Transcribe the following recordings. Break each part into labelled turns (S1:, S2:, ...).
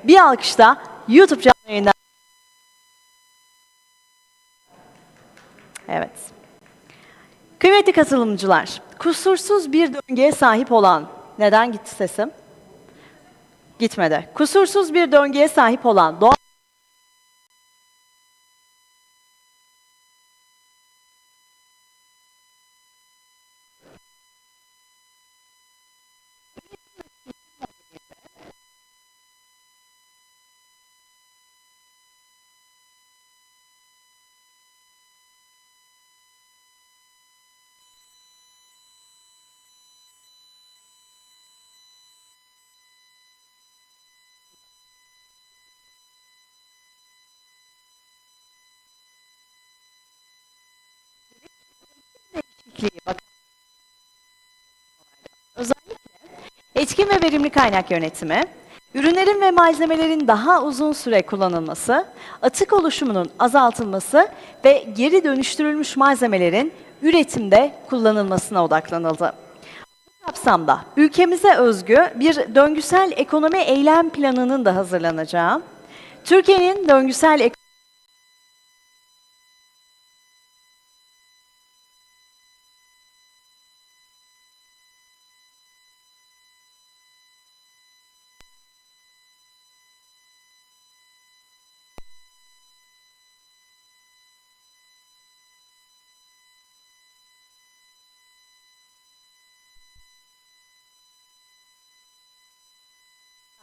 S1: bir alkışta YouTube canlı yayından. Evet. Kıymetli katılımcılar, kusursuz bir döngüye sahip olan, neden gitti sesim? Gitmedi. Kusursuz bir döngüye sahip olan doğa değişikliği, bakın, özellikle etkin ve verimli kaynak yönetimi, ürünlerin ve malzemelerin daha uzun süre kullanılması, atık oluşumunun azaltılması ve geri dönüştürülmüş malzemelerin üretimde kullanılmasına odaklanıldı. Bu kapsamda ülkemize özgü bir döngüsel ekonomi eylem planının da hazırlanacağı, Türkiye'nin döngüsel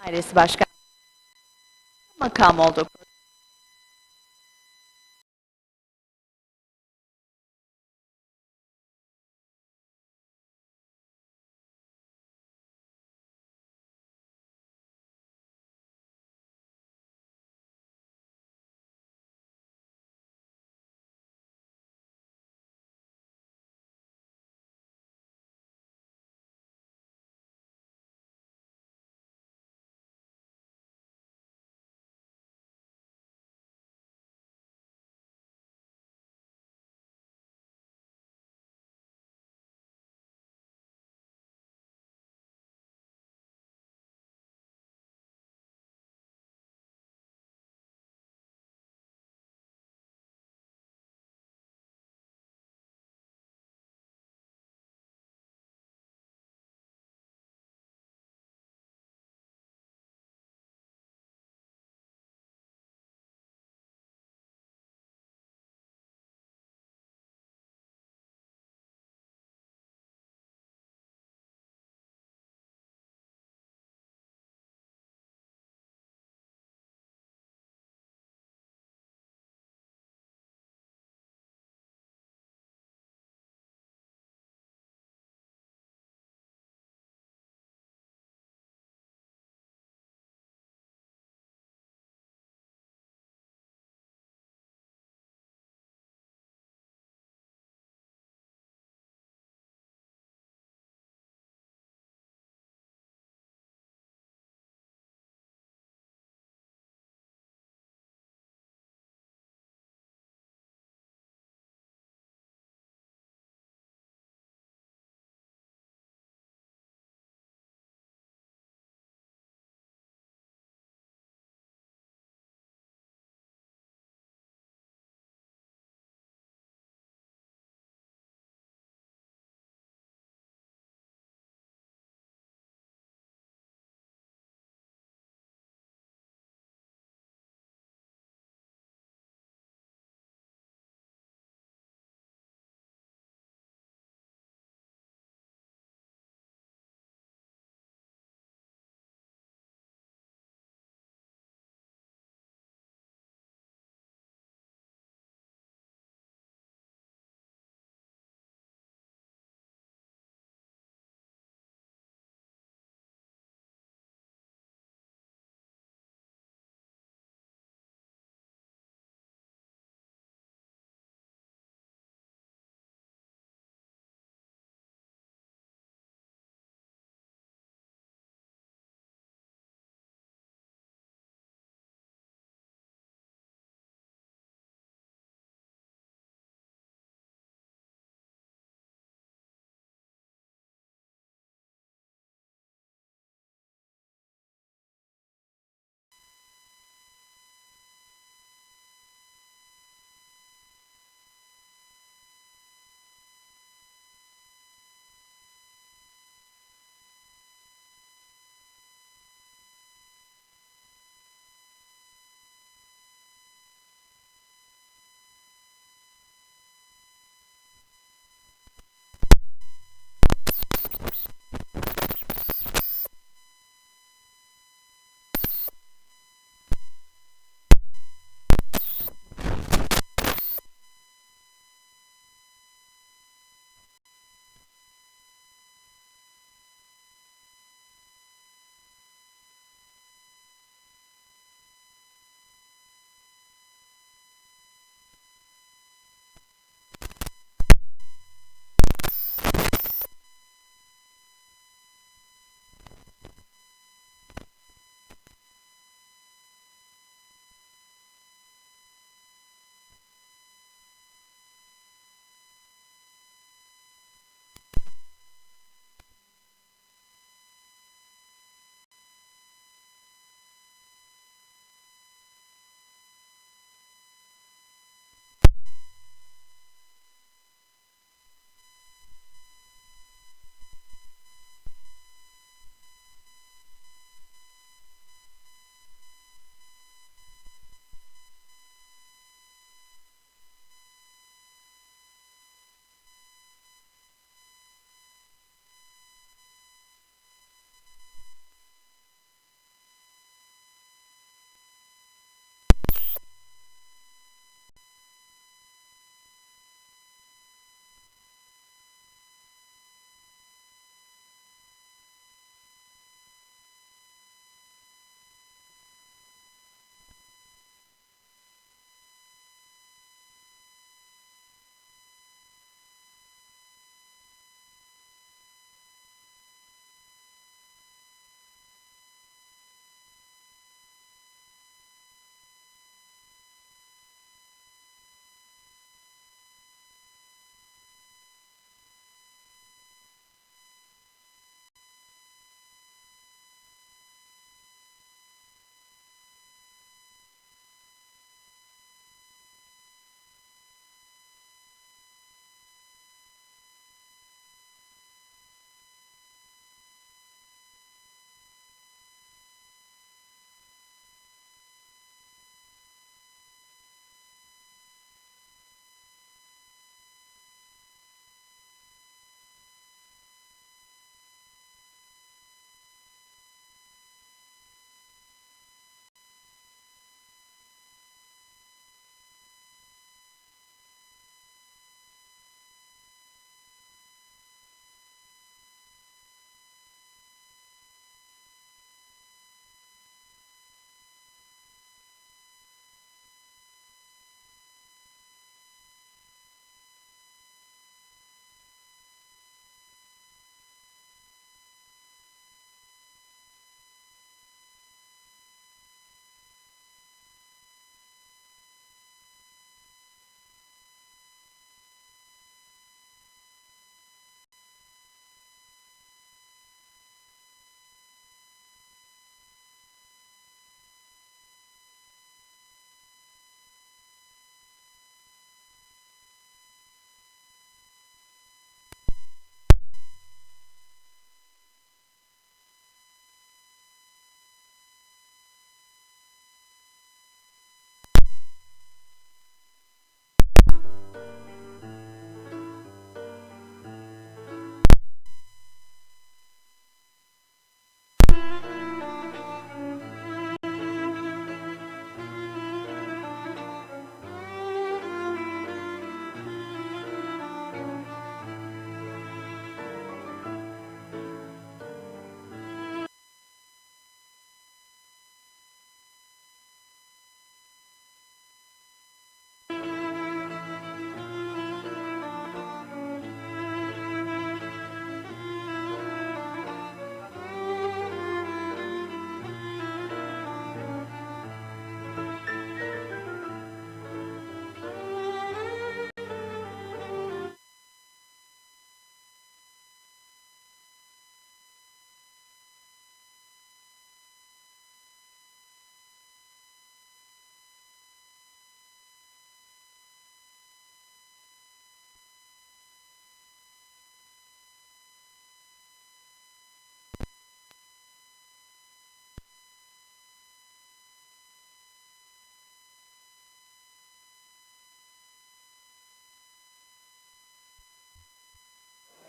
S1: Dairesi Başkanı makam olduğu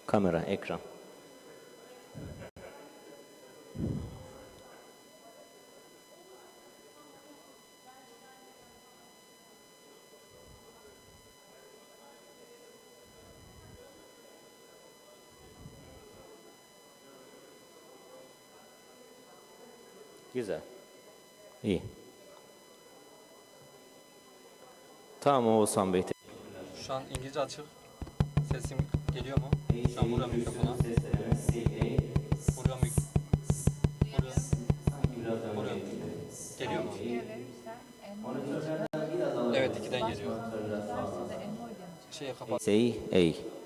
S2: Kamera, ekran. Güzel. İyi. Tamam Oğuzhan Bey.
S3: Şu an İngilizce açık. Sesim geliyor mu? Şu an vuruyor mikrofona. Vuruyor Vuruyor. Geliyor mu? Evet, 2'den geliyor. Şeye kapat.
S2: Say A.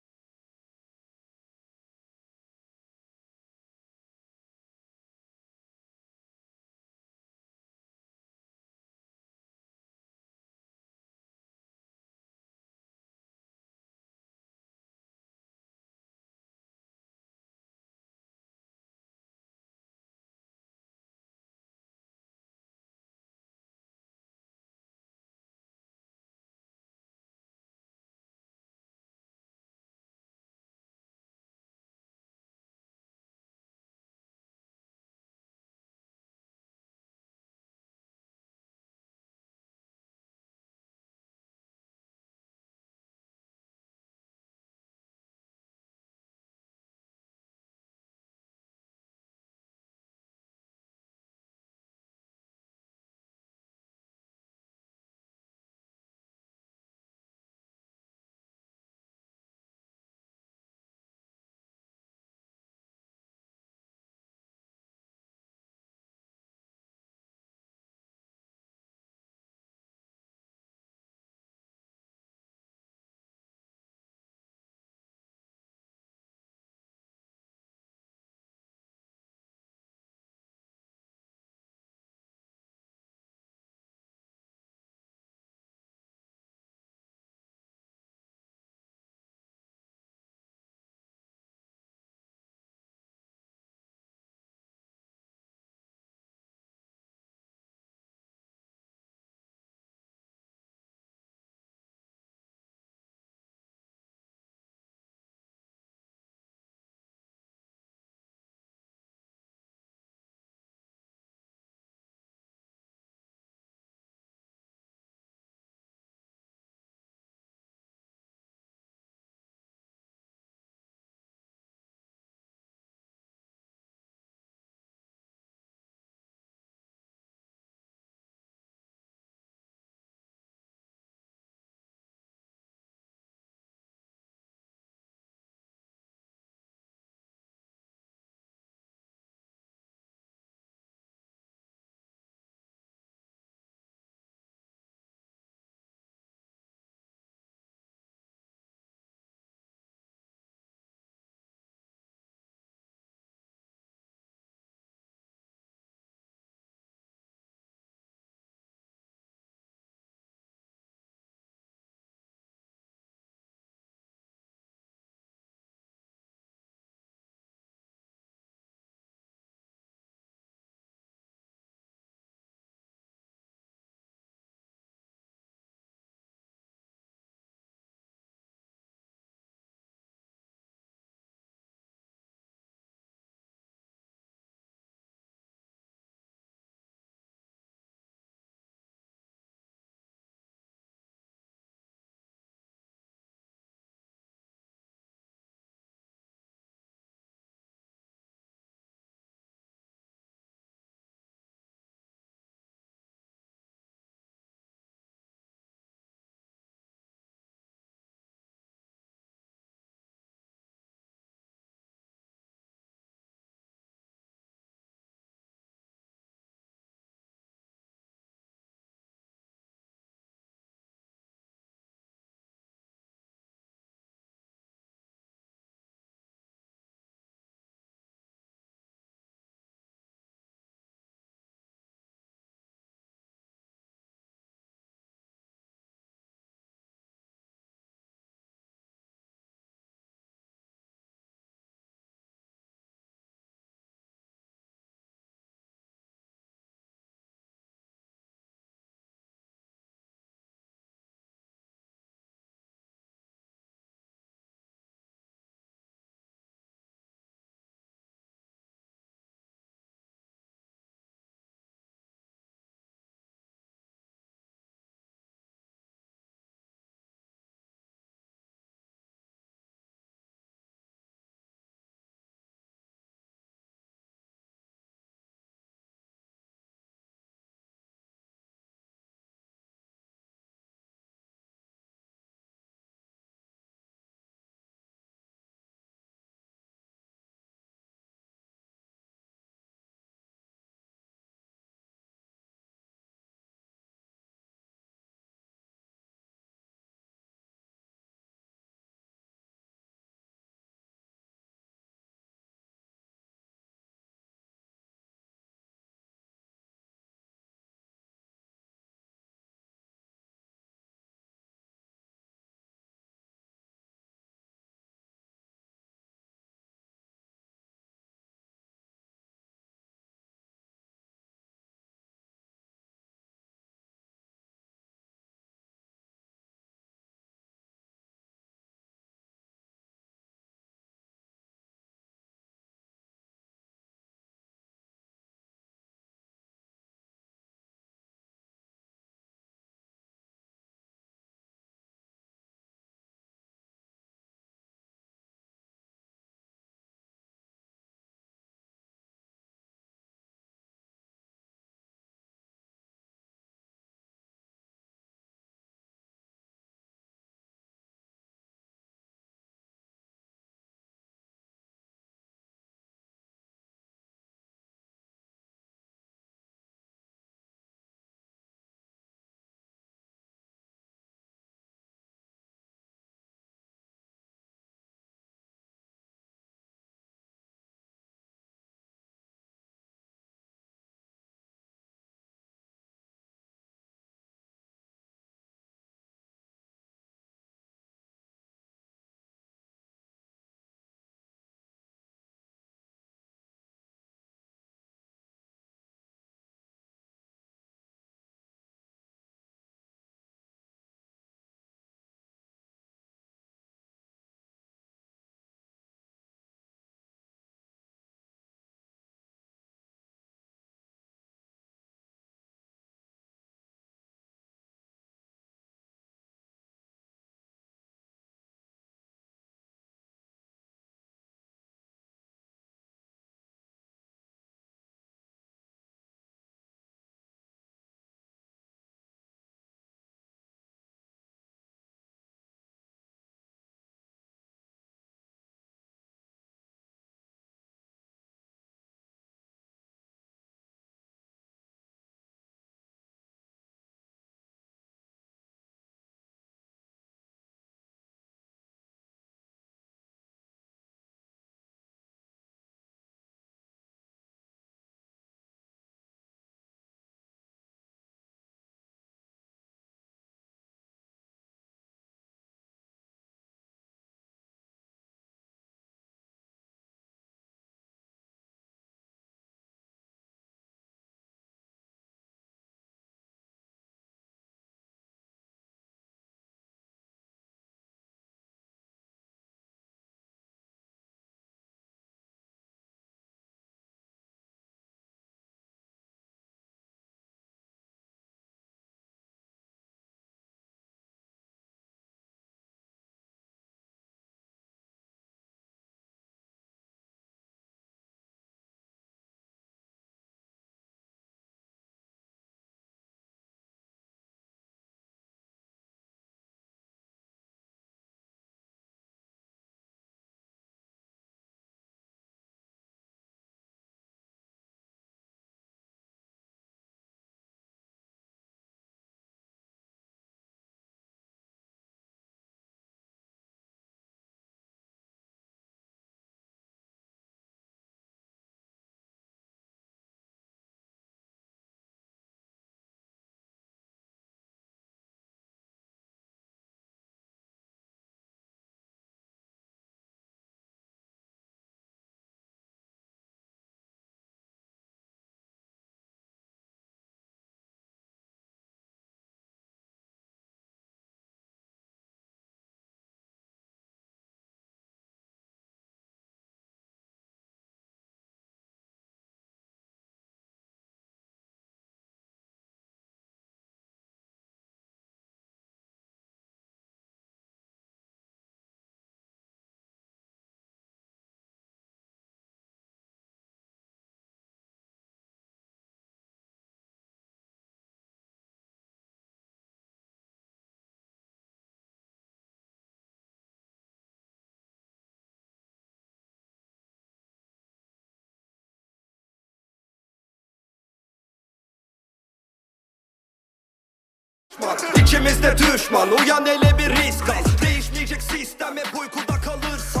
S4: İkimiz de düşman, uyan hele bir risk al. Değişmeyecek sistem hep uykuda kalırsa.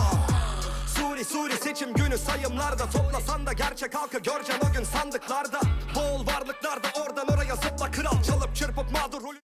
S4: Suri seçim günü sayımlarda. Toplasan da gerçek halkı göreceksin o gün sandıklarda. Bol varlıklarda oradan oraya zıpla kral. Çalıp çırpıp mağdur rolü.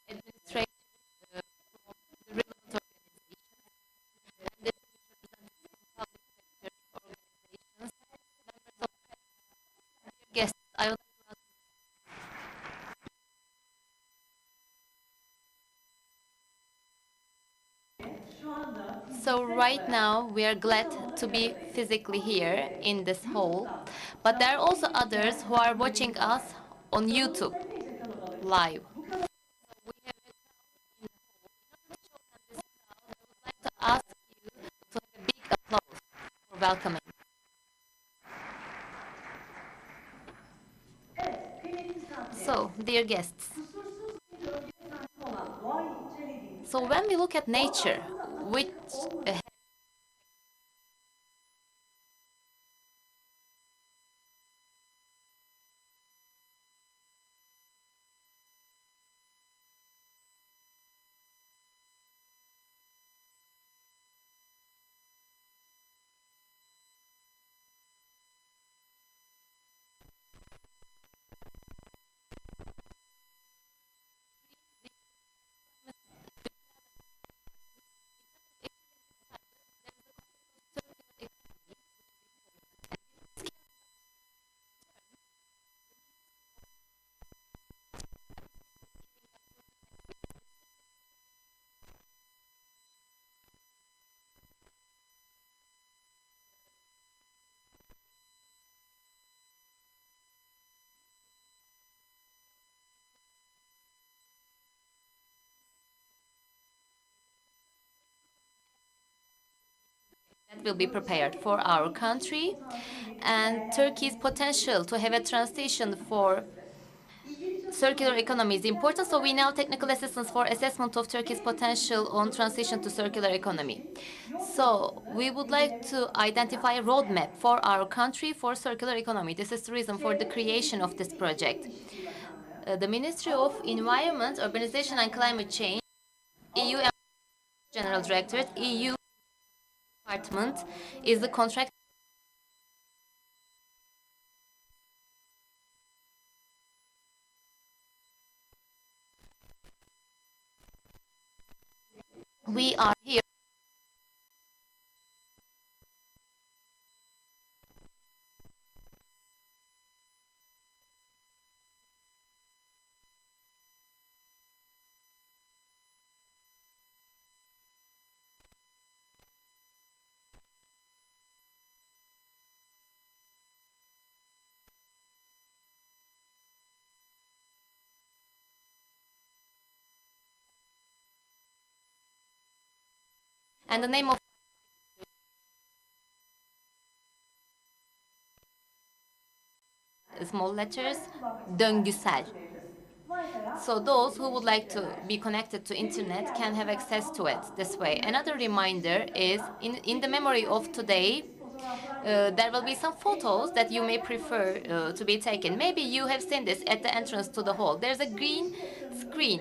S5: Administrate from the relevant organizations and the representatives from public sector organizations, members of press, dear guests. I would like to ask. So right now we are glad to be physically here in this hall, but there are also others who are watching us on YouTube live. We have a crowd in the hall. In order to show them this crowd, I would like to ask you to have a big applause for welcoming. So, dear guests, So when we look at nature, which that will be prepared for our country and Turkey's potential to have a transition for circular economy is important. So we now technical assistance for assessment of Turkey's potential on transition to circular economy. So we would like to identify a roadmap for our country for circular economy. This is the reason for the creation of this project. The Ministry of Environment, Urbanization and Climate Change, EU General Directorate, EU Department is the contract. We are here. And the name of small letters, döngüsel. So those who would like to be connected to internet can have access to it this way. Another reminder is in the memory of today, there will be some photos that you may prefer to be taken. Maybe you have seen this at the entrance to the hall. There's a green screen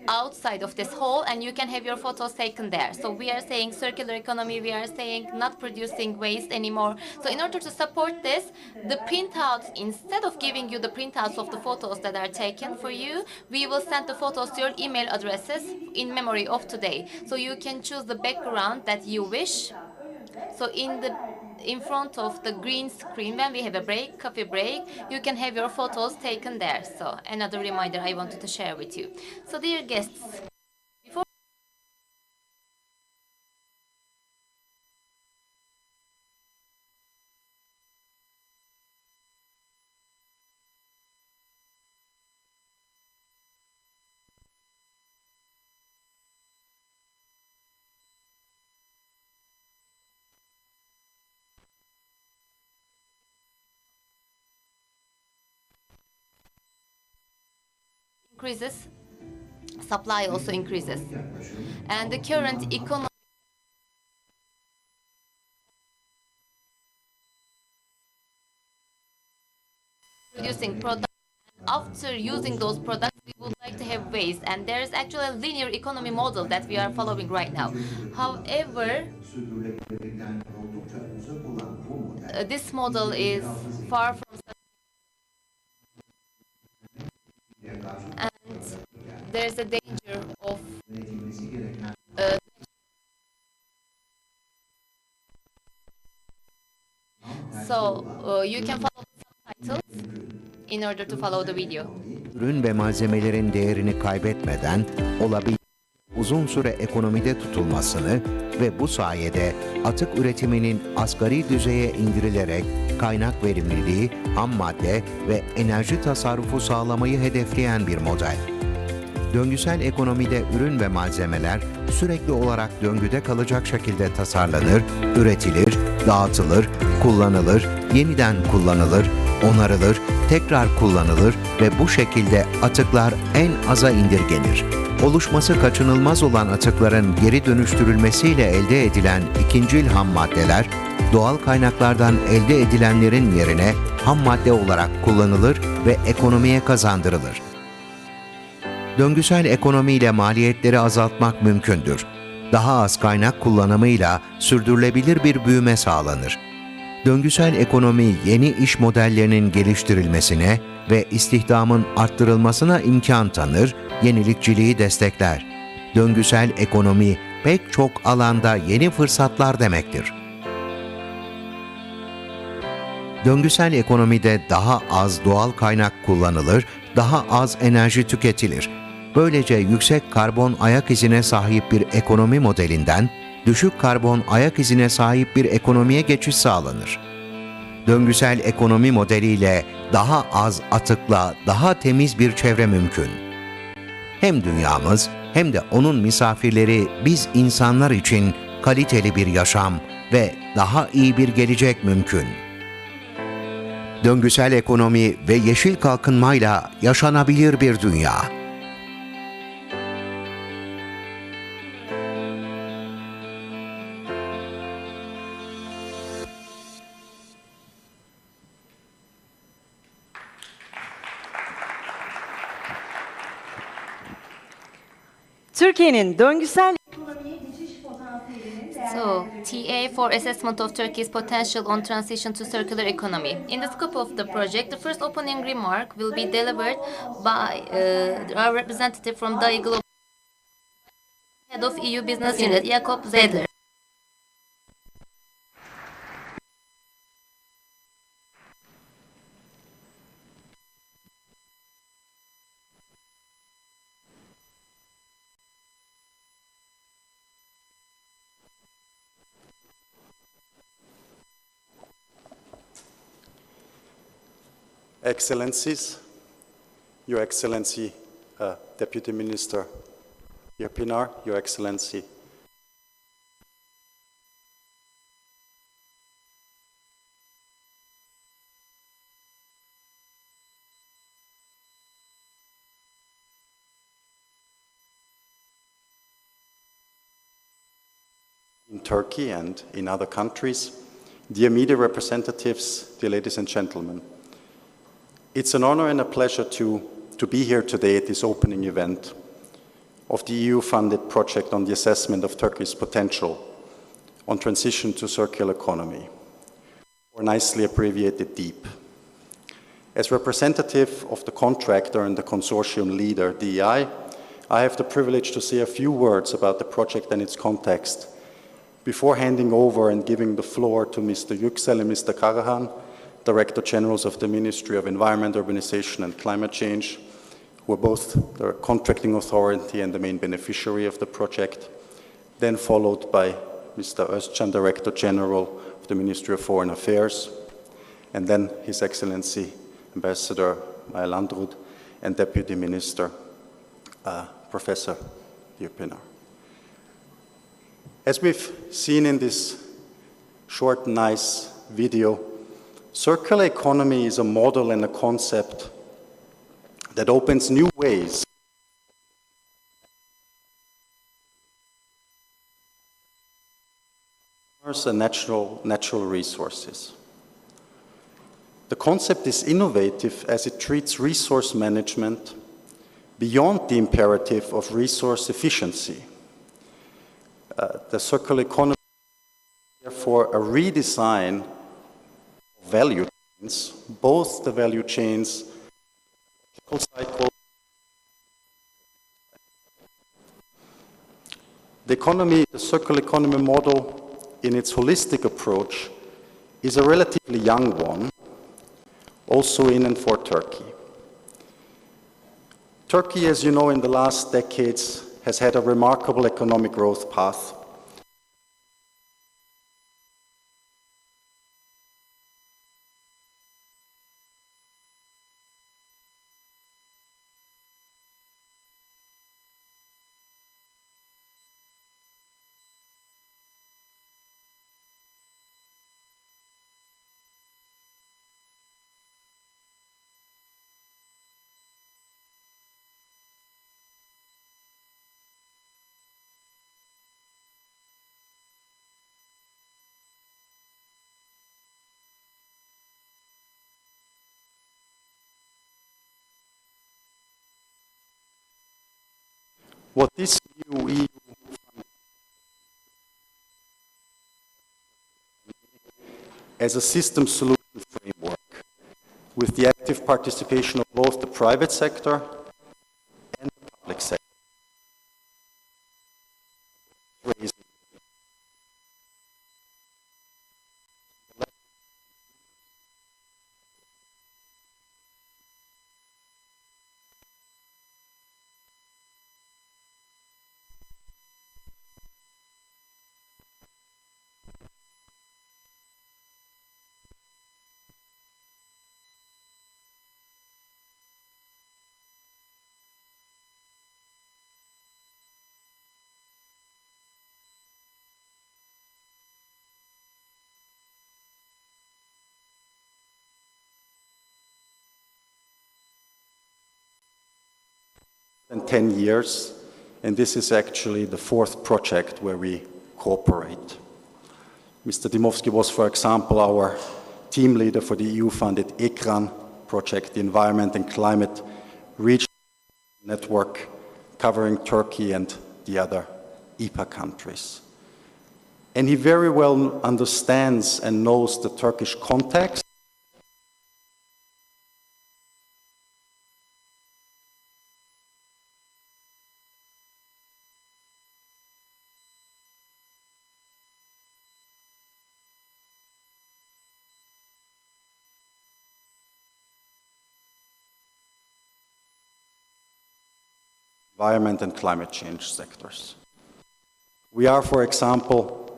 S5: outside of this hall and you can have your photos taken there. So we are saying circular economy, we are saying not producing waste anymore. So in order to support this, the printouts, instead of giving you the printouts of the photos that are taken for you, we will send the photos to your email addresses in memory of today. So you can choose the background that you wish. So in front of the green screen, when we have a break, coffee break, you can have your photos taken there. So another reminder I wanted to share with you. So dear guests, before increases, supply also increases. And the current economy producing products, and after using those products, we would like to have waste. And there is actually a linear economy model that we are following right now. However, this model is far from and there's a danger of you can follow the subtitles in order to follow the video.
S6: Ürün ve malzemelerin değerini kaybetmeden uzun süre ekonomide tutulmasını ve bu sayede atık üretiminin asgari düzeye indirilerek kaynak verimliliği, ham madde ve enerji tasarrufu sağlamayı hedefleyen bir model. Döngüsel ekonomide ürün ve malzemeler sürekli olarak döngüde kalacak şekilde tasarlanır, üretilir, dağıtılır, kullanılır, yeniden kullanılır, onarılır, tekrar kullanılır ve bu şekilde atıklar en aza indirgenir. Oluşması kaçınılmaz olan atıkların geri dönüştürülmesiyle elde edilen ikincil ham maddeler, doğal kaynaklardan elde edilenlerin yerine ham madde olarak kullanılır ve ekonomiye kazandırılır. Döngüsel ekonomiyle maliyetleri azaltmak mümkündür. Daha az kaynak kullanımıyla sürdürülebilir bir büyüme sağlanır. Döngüsel ekonomi yeni iş modellerinin geliştirilmesine ve istihdamın arttırılmasına imkan tanır, yenilikçiliği destekler. Döngüsel ekonomi pek çok alanda yeni fırsatlar demektir. Döngüsel ekonomide daha az doğal kaynak kullanılır, daha az enerji tüketilir. Böylece yüksek karbon ayak izine sahip bir ekonomi modelinden düşük karbon ayak izine sahip bir ekonomiye geçiş sağlanır. Döngüsel ekonomi modeliyle daha az atıkla daha temiz bir çevre mümkün. Hem dünyamız hem de onun misafirleri biz insanlar için kaliteli bir yaşam ve daha iyi bir gelecek mümkün. Döngüsel ekonomi ve yeşil kalkınmayla yaşanabilir bir dünya.
S1: Türkiye'nin döngüsel
S5: So, TA for assessment of Turkey's potential on transition to circular economy. In the scope of the project, the first opening remark will be delivered by our representative from DAI Global, Head of EU Business Unit, Jakob Zedler.
S7: Excellencies, Your Excellency, Deputy Minister Yurpinar, Your Excellency, in Turkey and in other countries, dear media representatives, dear ladies and gentlemen. It's an honor and a pleasure to be here today at this opening event of the EU-funded project on the assessment of Turkey's potential on transition to circular economy, or nicely abbreviated DEEP. As representative of the contractor and the consortium leader, DEI, I have the privilege to say a few words about the project and its context before handing over and giving the floor to Mr. Yüksel and Mr. Karahan, Director Generals of the Ministry of Environment, Urbanization and Climate Change, who are both the contracting authority and the main beneficiary of the project, then followed by Mr. Özcan, Director General of the Ministry of Foreign Affairs, and then His Excellency Ambassador Maya Landrut and Deputy Minister Professor Yurpinar. As we've seen in this short, nice video, circular economy is a model and a concept that opens new ways and natural resources. The concept is innovative as it treats resource management beyond the imperative of resource efficiency. The circular economy is therefore a redesign value chains, both the value chains cycle. The circular economy model in its holistic approach is a relatively young one, also in and for Turkey. Turkey, as you know, in the last decades has had a remarkable economic growth path. What this new EU as a system solution framework with the active participation of both the private sector and the public sector. Than 10 years, and this is actually the fourth project where we cooperate. Mr. Dymowski was, for example, our team leader for the EU-funded ECRAN project, the Environment and Climate Regional Network, covering Turkey and the other EPA countries. And he very well understands and knows the Turkish context. Environment and climate change sectors. We are, for example,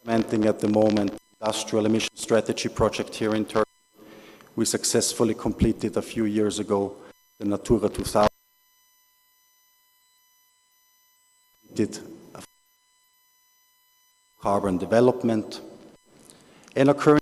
S7: implementing at the moment industrial emission strategy project here in Turkey. We successfully completed a few years ago the Natura 2000. We did a carbon development and are currently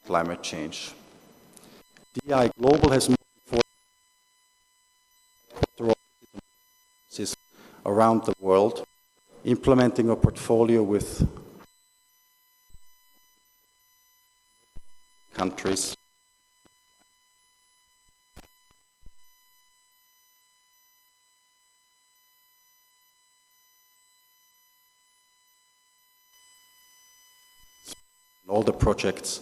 S7: climate change. DI Global has more than 40 offices around the world, implementing a portfolio with countries. All the projects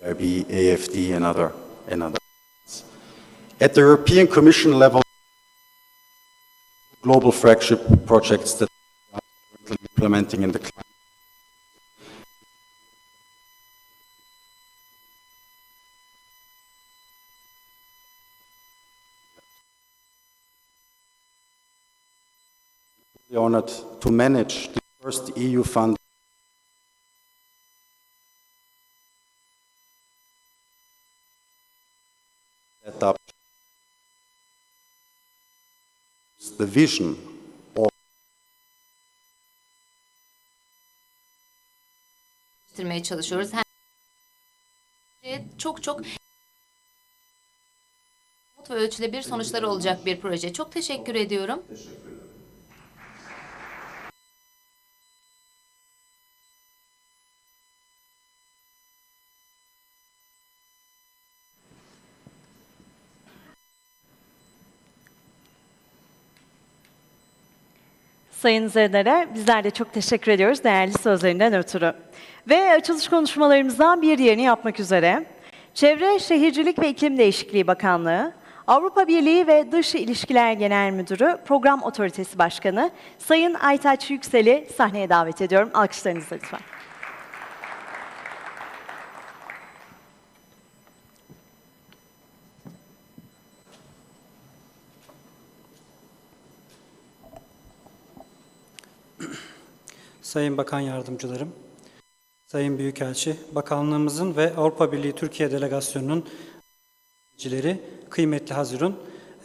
S7: IB, AFD, and other. At the European Commission level, global flagship projects that we are currently implementing in the climate. We are honored to manage the first EU fund set up the vision of
S5: çalışıyoruz. Çok ve ölçülebilir sonuçları olacak bir proje. Çok teşekkür ediyorum.
S1: Sayın Zener'e bizler de çok teşekkür ediyoruz değerli sözlerinden ötürü. Ve açılış konuşmalarımızdan bir diğerini yapmak üzere Çevre, Şehircilik ve İklim Değişikliği Bakanlığı, Avrupa Birliği ve Dış İlişkiler Genel Müdürü, Program Otoritesi Başkanı Sayın Aytaç Yüksel'i sahneye davet ediyorum. Alkışlarınızla lütfen.
S8: Sayın Bakan Yardımcılarım, Sayın Büyükelçi, Bakanlığımızın ve Avrupa Birliği Türkiye Delegasyonu'nun yöneticileri, kıymetli Hazirun,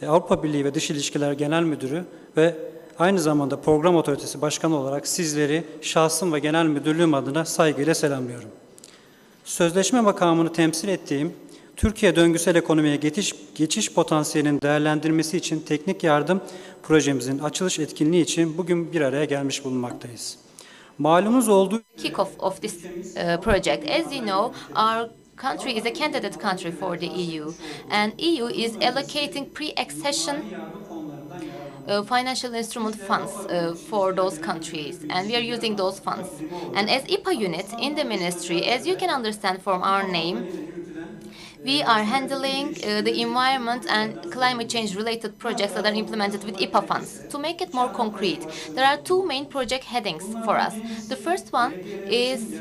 S8: Avrupa Birliği ve Dış İlişkiler Genel Müdürü ve aynı zamanda Program Otoritesi Başkanı olarak sizleri şahsım ve genel müdürlüğüm adına saygıyla selamlıyorum. Sözleşme makamını temsil ettiğim Türkiye döngüsel ekonomiye geçiş potansiyelinin değerlendirmesi için teknik yardım projemizin açılış etkinliği için bugün bir araya gelmiş bulunmaktayız. Malumunuz olduğu
S5: Kick-off of this project. As you know, our country is a candidate country for the EU, and EU is allocating pre-accession financial instrument funds for those countries, and we are using those funds. And as IPA unit in the ministry, as you can understand from our name, we are handling the environment and climate change related projects that are implemented with IPA funds. To make it more concrete, there are two main project headings for us. The first one is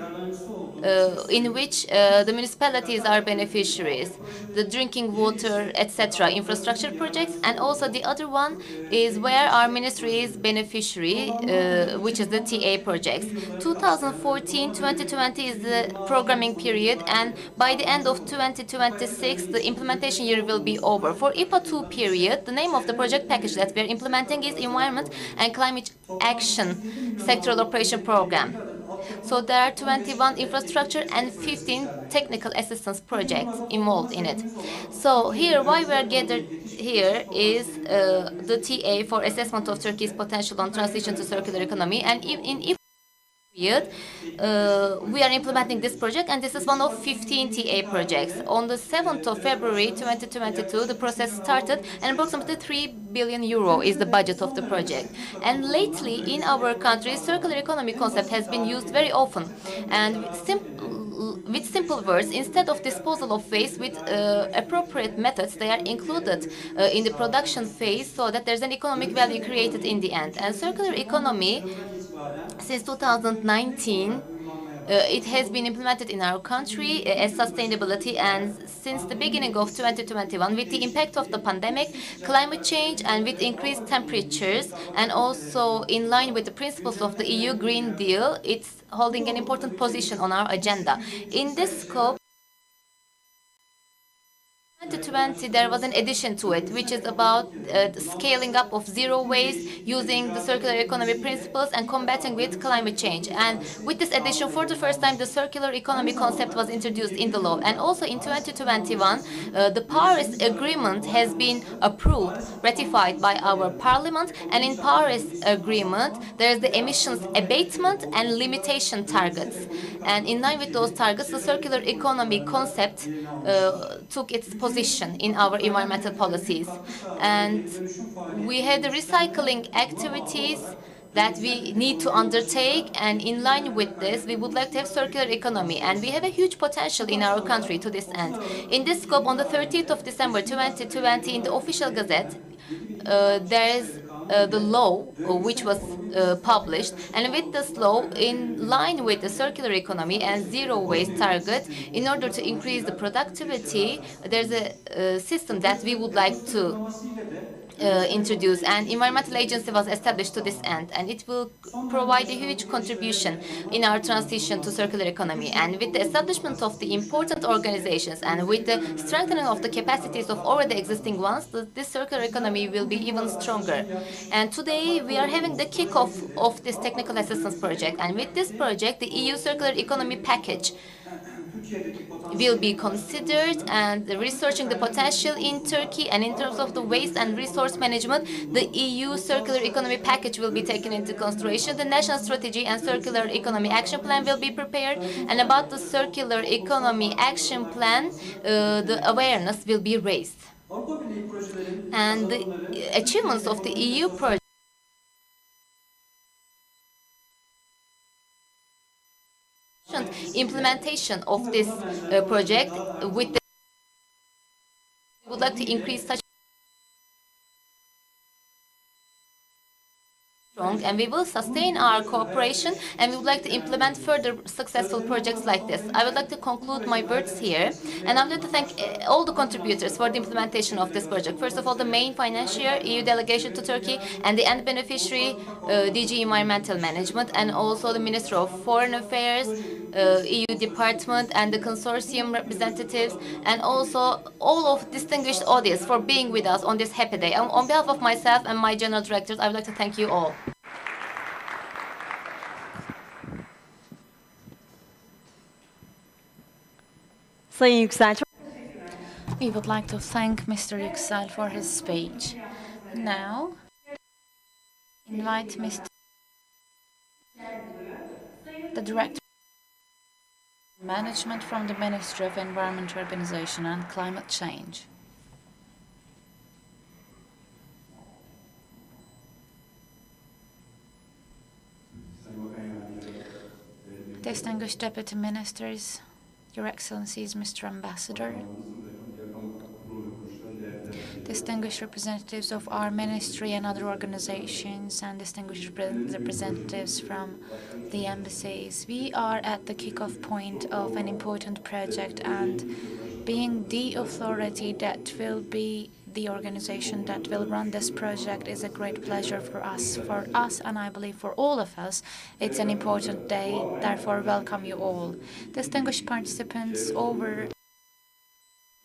S5: in which the municipalities are beneficiaries, the drinking water, etc. infrastructure projects, and also the other one is where our ministry is beneficiary, which is the TA projects. 2014-2020 is the programming period, and by the end of 2026, the implementation year will be over. For IPA 2 period, the name of the project package that we are implementing is Environment and Climate Action Sectoral Operation Program. So there are 21 infrastructure and 15 technical assistance projects involved in it. So here, why we are gathered here is the TA for assessment of Turkey's potential on transition to circular economy, and in period, we are implementing this project, and this is one of 15 TA projects. On the 7th of February 2022, the process started, and approximately 3 billion euro is the budget of the project. And lately, in our country, circular economy concept has been used very often, and with simple words, instead of disposal of waste with appropriate methods, they are included in the production phase so that there's an economic value created in the end. And circular economy, since 2019, it has been implemented in our country as sustainability, and since the beginning of 2021, with the impact of the pandemic, climate change, and with increased temperatures, and also in line with the principles of the EU Green Deal, it's holding an important position on our agenda. In this scope, 2020, there was an addition to it, which is about scaling up of zero waste, using the circular economy principles, and combating with climate change. And with this addition, for the first time, the circular economy concept was introduced in the law. And also in 2021, the Paris Agreement has been approved, ratified by our parliament. And in Paris Agreement, there is the emissions abatement and limitation targets. And in line with those targets, the circular economy concept took its position in our environmental policies. And we had the recycling activities that we need to undertake, and in line with this, we would like to have circular economy, and we have a huge potential in our country to this end. In this scope, on the 30th of December 2020, in the official gazette, there is the law which was published, and with this law, in line with the circular economy and zero waste target, in order to increase the productivity, there's a system that we would like to introduce, and environmental agency was established to this end, and it will provide a huge contribution in our transition to circular economy. And with the establishment of the important organizations, and with the strengthening of the capacities of already existing ones, this circular economy will be even stronger. And today we are having the kickoff of this technical assistance project, and with this project, the EU circular economy package will be considered, and researching the potential in Turkey, and in terms of the waste and resource management, the EU circular economy package will be taken into consideration. The national strategy and circular economy action plan will be prepared, and about the circular economy action plan, the awareness will be raised. And the achievements of the EU project implementation of this project, with the, we would like to increase such strong, and we will sustain our cooperation, and we would like to implement further successful projects like this. I would like to conclude my words here, and I would like to thank all the contributors for the implementation of this project. First of all, the main financier, EU delegation to Turkey, and the end beneficiary, DG Environmental Management, and also the Minister of Foreign Affairs, EU Department, and the consortium representatives, and also all of distinguished audience for being with us on this happy day. On behalf of myself and my general directors, I would like to thank you all.
S1: Sayın Yüksel, çok
S9: We would like to thank Mr. Yüksel for his speech. Now, invite Mr. the Director of Management from the Ministry of Environment, Urbanization and Climate Change. Distinguished Deputy Ministers, Your Excellencies, Mr. Ambassador, distinguished representatives of our ministry and other organizations, and distinguished representatives from the embassies. We are at the kickoff point of an important project, and being the authority that will be the organization that will run this project is a great pleasure for us, and I believe for all of us. It's an important day, therefore welcome you all. Distinguished participants, over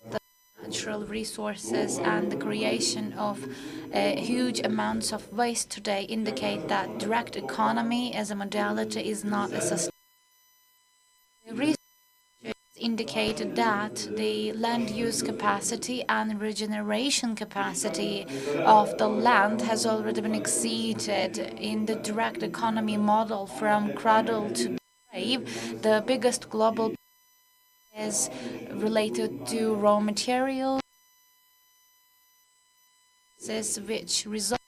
S9: the natural resources and the creation of huge amounts of waste today indicate that direct economy as a modality is not a sustainable. Indicated that the land use capacity and regeneration capacity of the land has already been exceeded in the direct economy model from cradle to grave. The biggest global is related to raw materials, which result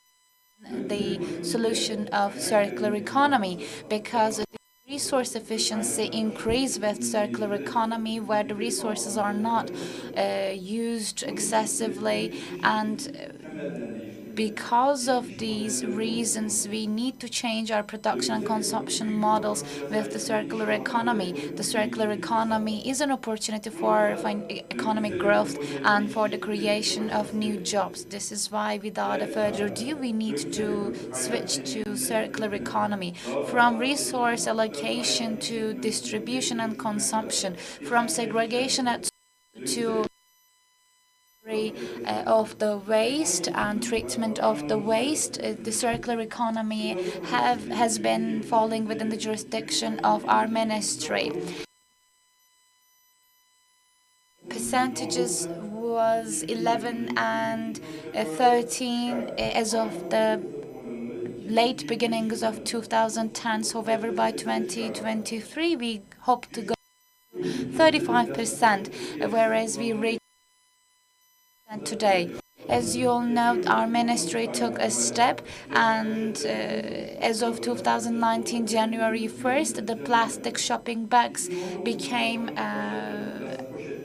S9: in the solution of circular economy, because resource efficiency increase with circular economy, where the resources are not used excessively, and because of these reasons, we need to change our production and consumption models with the circular economy. The circular economy is an opportunity for economic growth and for the creation of new jobs. This is why, without a further ado, we need to switch to circular economy, from resource allocation to distribution and consumption, from segregation to of the waste and treatment of the waste. The circular economy has been falling within the jurisdiction of our ministry. Percentages was 11 and 13 as of the late beginnings of 2010. However, by 2023, we hope to go 35%, whereas we reached today. As you all know, our ministry took a step, and as of 2019, January 1st, the plastic shopping bags became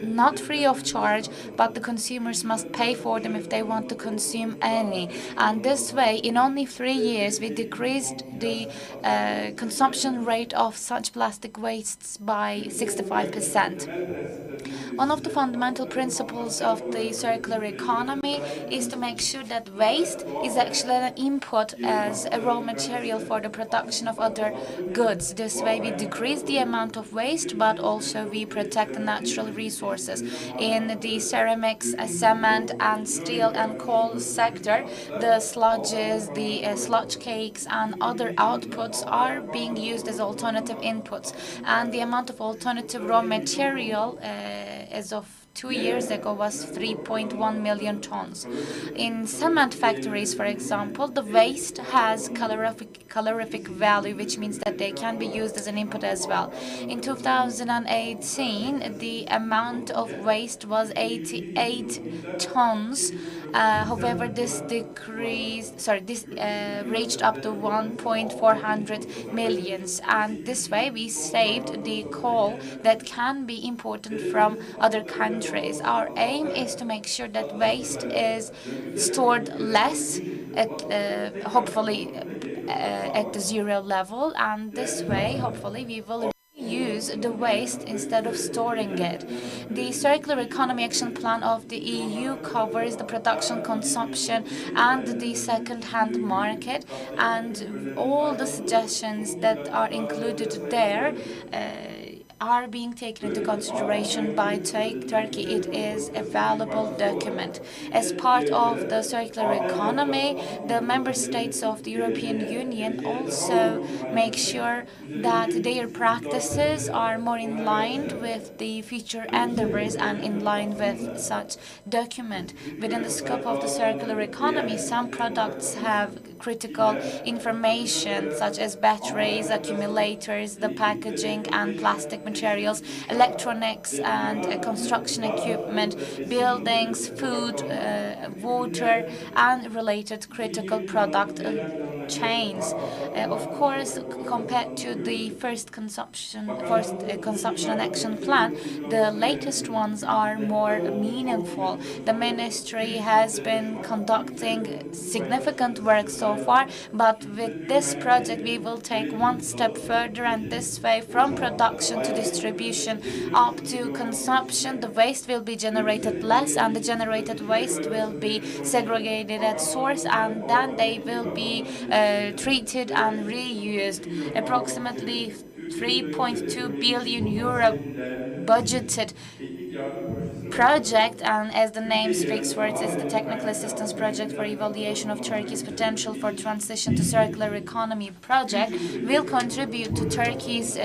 S9: not free of charge, but the consumers must pay for them if they want to consume any. And this way, in only 3 years, we decreased the consumption rate of such plastic wastes by 65%. One of the fundamental principles of the circular economy is to make sure that waste is actually an input as a raw material for the production of other goods. This way we decrease the amount of waste, but also we protect the natural resources. In the ceramics, cement and steel and coal sector, the sludges, the sludge cakes and other outputs are being used as alternative inputs. And the amount of alternative raw material as of 2 years ago was 3.1 million tons. In cement factories, for example, the waste has calorific value, which means that they can be used as an input as well. In 2018, the amount of waste was 88 tons. However, this reached up to 1.400 millions, and this way we saved the coal that can be imported from other countries. Our aim is to make sure that waste is stored less, hopefully at the zero level, and this way, hopefully, we will use the waste instead of storing it. The Circular Economy Action Plan of the EU covers the production, consumption, and the second-hand market, and all the suggestions that are included there are being taken into consideration by Turkey. It is a valuable document. As part of the circular economy, the member states of the European Union also make sure that their practices are more in line with the future endeavors and in line with such document. Within the scope of the circular economy, some products have critical information such as batteries, accumulators, the packaging and plastic materials, electronics and construction equipment, buildings, food, water, and related critical product chains. Of course, compared to the first consumption and action plan, the latest ones are more meaningful. The ministry has been conducting significant work so far, but with this project we will take one step further, and this way from production to distribution up to consumption, the waste will be generated less, and the generated waste will be segregated at source, and then they will be treated and reused. Approximately 3.2 billion euro budgeted project, and as the name speaks for it, is the technical assistance project for evaluation of Turkey's potential for transition to circular economy project, will contribute to Turkey's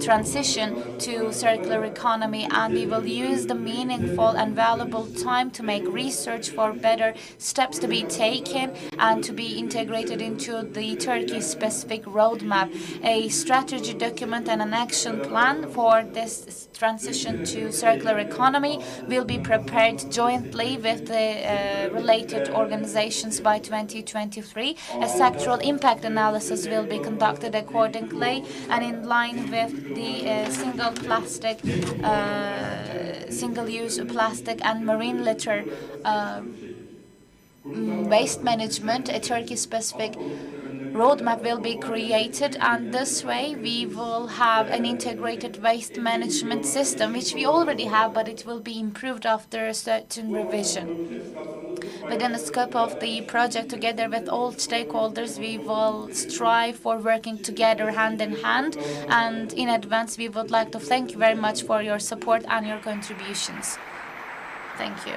S9: transition to circular economy, and we will use the meaningful and valuable time to make research for better steps to be taken and to be integrated into the Turkey-specific roadmap. A strategy document and an action plan for this transition to circular economy will be prepared jointly with the related organizations by 2023. A sectoral impact analysis will be conducted accordingly and in line with the single-use plastic and marine litter waste management. A Turkey-specific roadmap will be created, and this way we will have an integrated waste management system, which we already have, but it will be improved after a certain revision. Within the scope of the project, together with all stakeholders, we will strive for working together hand in hand, and in advance we would like to thank you very much for your support and your contributions. Thank you.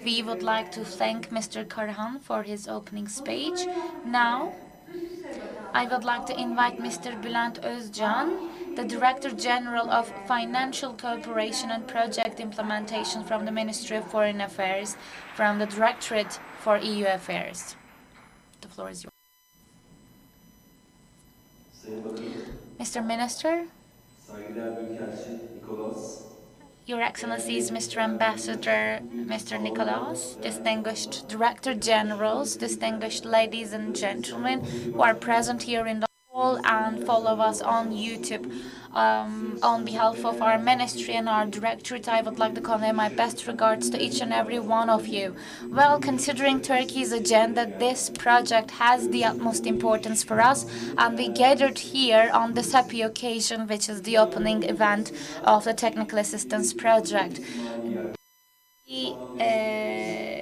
S9: We would like to thank Mr. Karahan for his opening speech. Now, I would like to invite Mr. Bülent Özcan, the Director General of Financial Cooperation and Project Implementation from the Ministry of Foreign Affairs, from the Directorate for EU Affairs. The floor is yours. Mr. Minister, Your Excellencies, Mr. Ambassador, Mr. Nicholas, distinguished Director Generals, distinguished ladies and gentlemen who are present here in the hall and follow us on YouTube. On behalf of our ministry and our directorate, I would like to convey my best regards to each and every one of you. Well, considering Turkey's agenda, this project has the utmost importance for us, and we gathered here on this happy occasion, which is the opening event of the Technical Assistance Project. The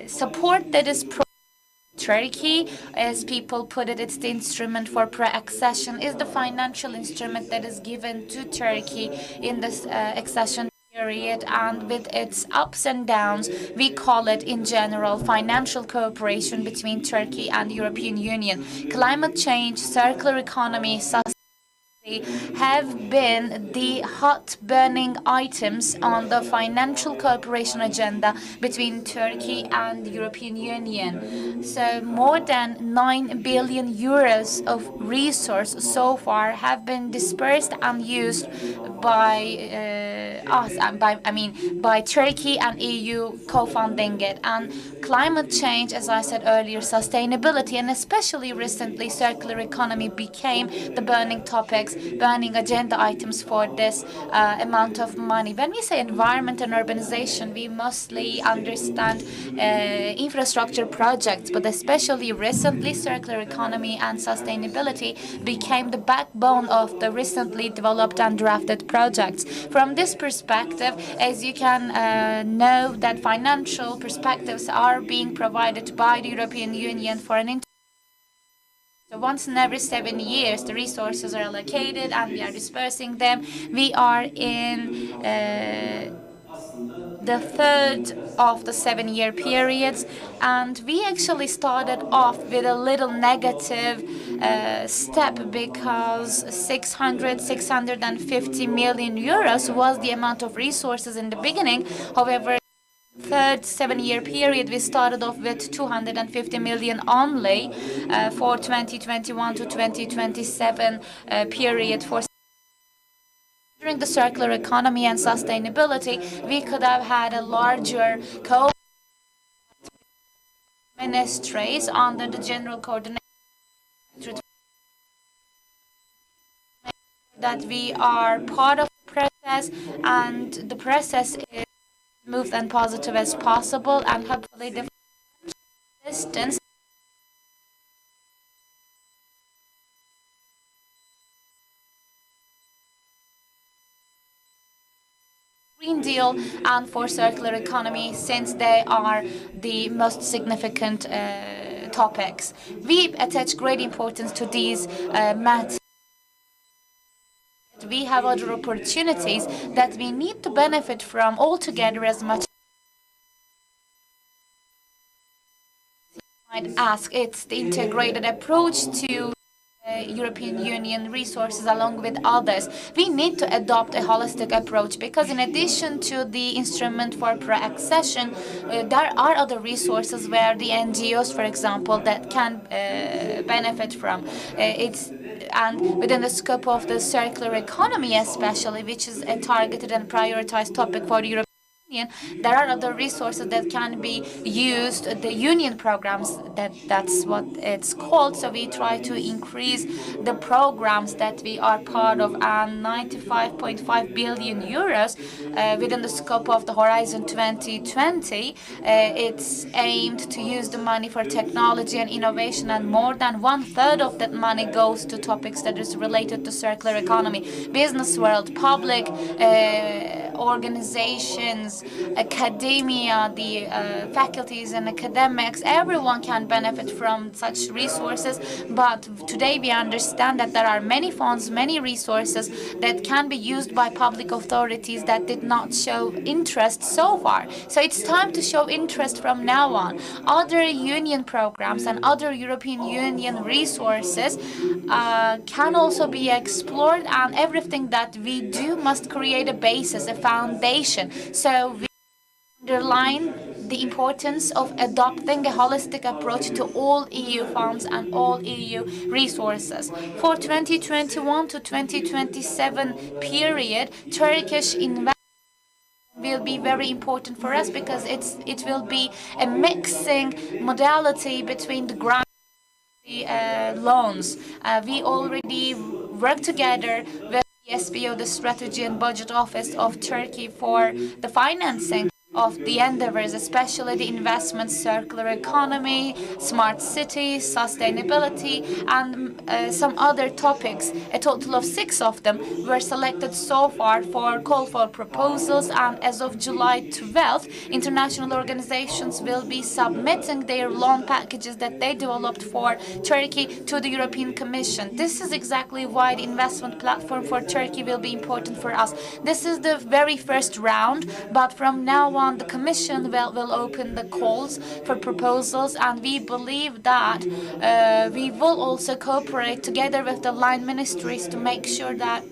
S9: support that is Turkey, as people put it, it's the instrument for pre-accession, is the financial instrument that is given to Turkey in this accession period, and with its ups and downs, we call it in general financial cooperation between Turkey and the European Union. Climate change, circular economy, have been the hot burning items on the financial cooperation agenda between Turkey and the European Union. So more than 9 billion euros of resource so far have been dispersed and used by by Turkey and EU co-funding it. And climate change, as I said earlier, sustainability, and especially recently circular economy became the burning topics topics, burning agenda items for this amount of money. When we say environment and urbanization, we mostly understand infrastructure projects, but especially recently, circular economy and sustainability became the backbone of the recently developed and drafted projects. From this perspective, as you can know, that financial perspectives are being provided by the European Union for an so once in every 7 years, the resources are allocated and we are dispersing them. We are in the third of the 7-year periods, and we actually started off with a little negative step because 650 million euros was the amount of resources in the beginning. However, third 7-year period, we started off with 250 million only for 2021 to 2027 period. For during the circular economy and sustainability, we could have had a larger ministries under the general coordination that we are part of the process, and the process is smooth and positive as possible, and hopefully the distance Green Deal and for circular economy, since they are the most significant topics. We attach great importance to these matters. We have other opportunities that we need to benefit from altogether as much. I'd ask, it's the integrated approach to European Union resources along with others. We need to adopt a holistic approach because in addition to the instrument for pre-accession, there are other resources where the NGOs, for example, that can benefit from. And within the scope of the circular economy especially, which is a targeted and prioritized topic for the European Union, there are other resources that can be used, the union programs, that's what it's called. So we try to increase the programs that we are part of, and 95.5 billion euros within the scope of the Horizon 2020. It's aimed to use the money for technology and innovation, and more than 1/3 of that money goes to topics that is related to circular economy. Business world, public organizations, academia, the faculties and academics, everyone can benefit from such resources. But today we understand that there are many funds, many resources that can be used by public authorities that did not show interest so far. So it's time to show interest from now on. Other union programs and other European Union resources can also be explored, and everything that we do must create a basis, a foundation. So we underline the importance of adopting a holistic approach to all EU funds and all EU resources. For 2021 to 2027 period, Turkish investment will be very important for us because it will be a mixing modality between the grant and the loans. We already work together with the SBO, the Strategy and Budget Office of Turkey, for the financing of the endeavors, especially the investment, circular economy, smart cities, sustainability, and some other topics. A total of 6 of them were selected so far for call for proposals, and as of July 12th, international organizations will be submitting their loan packages that they developed for Turkey to the European Commission. This is exactly why the investment platform for Turkey will be important for us. This is the very first round, but from now on, the Commission will open the calls for proposals, and we believe that we will also cooperate together with the line ministries to make sure that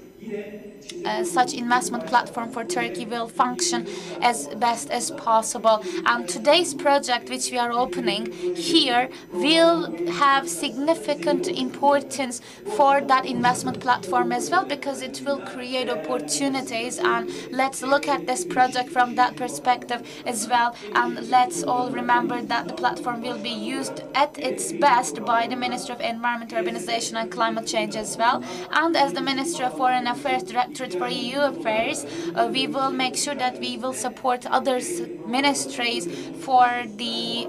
S9: such investment platform for Turkey will function as best as possible. And today's project, which we are opening here, will have significant importance for that investment platform as well, because it will create opportunities. And let's look at this project from that perspective as well. And let's all remember that the platform will be used at its best by the Ministry of Environment, Urbanization and Climate Change as well. And as the Ministry of Foreign Affairs Directorate for EU Affairs, we will make sure that we will support other ministries for the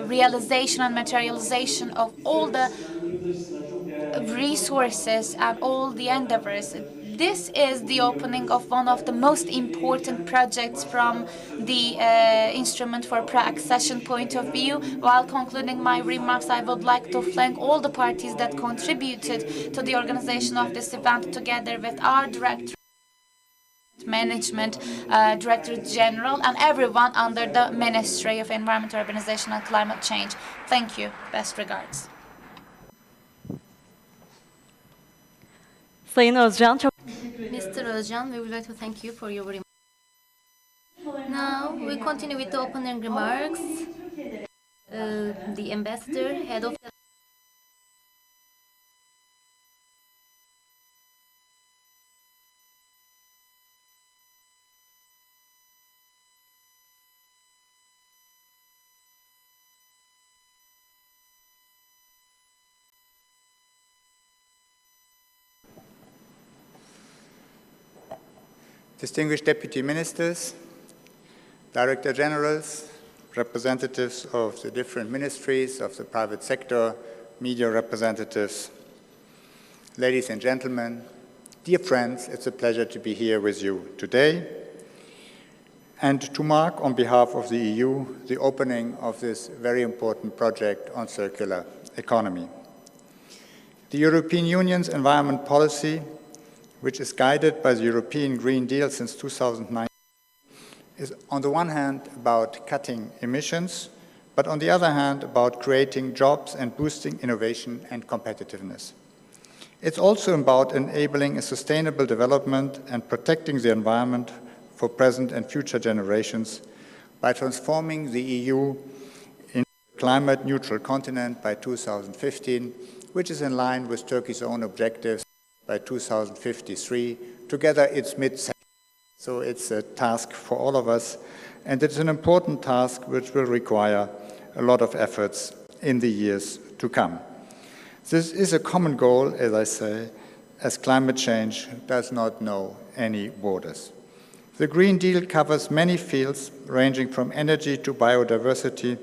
S9: realization and materialization of all the resources and all the endeavors. This is the opening of one of the most important projects from the Instrument for Pre-Accession point of view. While concluding my remarks, I would like to thank all the parties that contributed to the organization of this event, together with our director, management, Director General, and everyone under the Ministry of Environment, Urbanization and Climate Change. Thank you. Best regards.
S1: Sayın Özcan, çok
S5: Mr. Özcan, we would like to thank you for your remarks. Now we continue with the opening remarks. The ambassador, head of the
S10: Distinguished Deputy Ministers, Director Generals, representatives of the different ministries, of the private sector, media representatives, ladies and gentlemen, dear friends, it's a pleasure to be here with you today and to mark on behalf of the EU the opening of this very important project on circular economy. The European Union's environment policy, which is guided by the European Green Deal since 2009, is on the one hand about cutting emissions, but on the other hand about creating jobs and boosting innovation and competitiveness. It's also about enabling a sustainable development and protecting the environment for present and future generations by transforming the EU into a climate-neutral continent by 2015, which is in line with Turkey's own objectives by 2053, together it's mid-century. So it's a task for all of us, and it's an important task which will require a lot of efforts in the years to come. This is a common goal, as I say, as climate change does not know any borders. The Green Deal covers many fields, ranging from energy to biodiversity,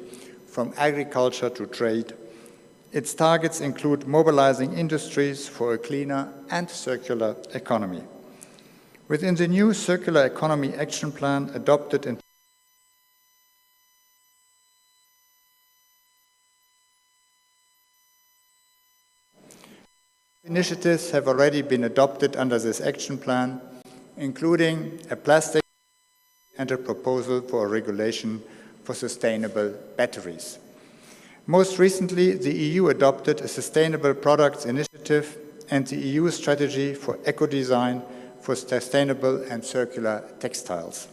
S10: from agriculture to trade. Its targets include mobilizing industries for a cleaner and circular economy. Within the new Circular Economy Action Plan adopted in initiatives have already been adopted under this action plan, including a plastic and a proposal for a regulation for sustainable batteries. Most recently, the EU adopted a Sustainable Products Initiative and the EU Strategy for Eco-Design for Sustainable and Circular Textiles.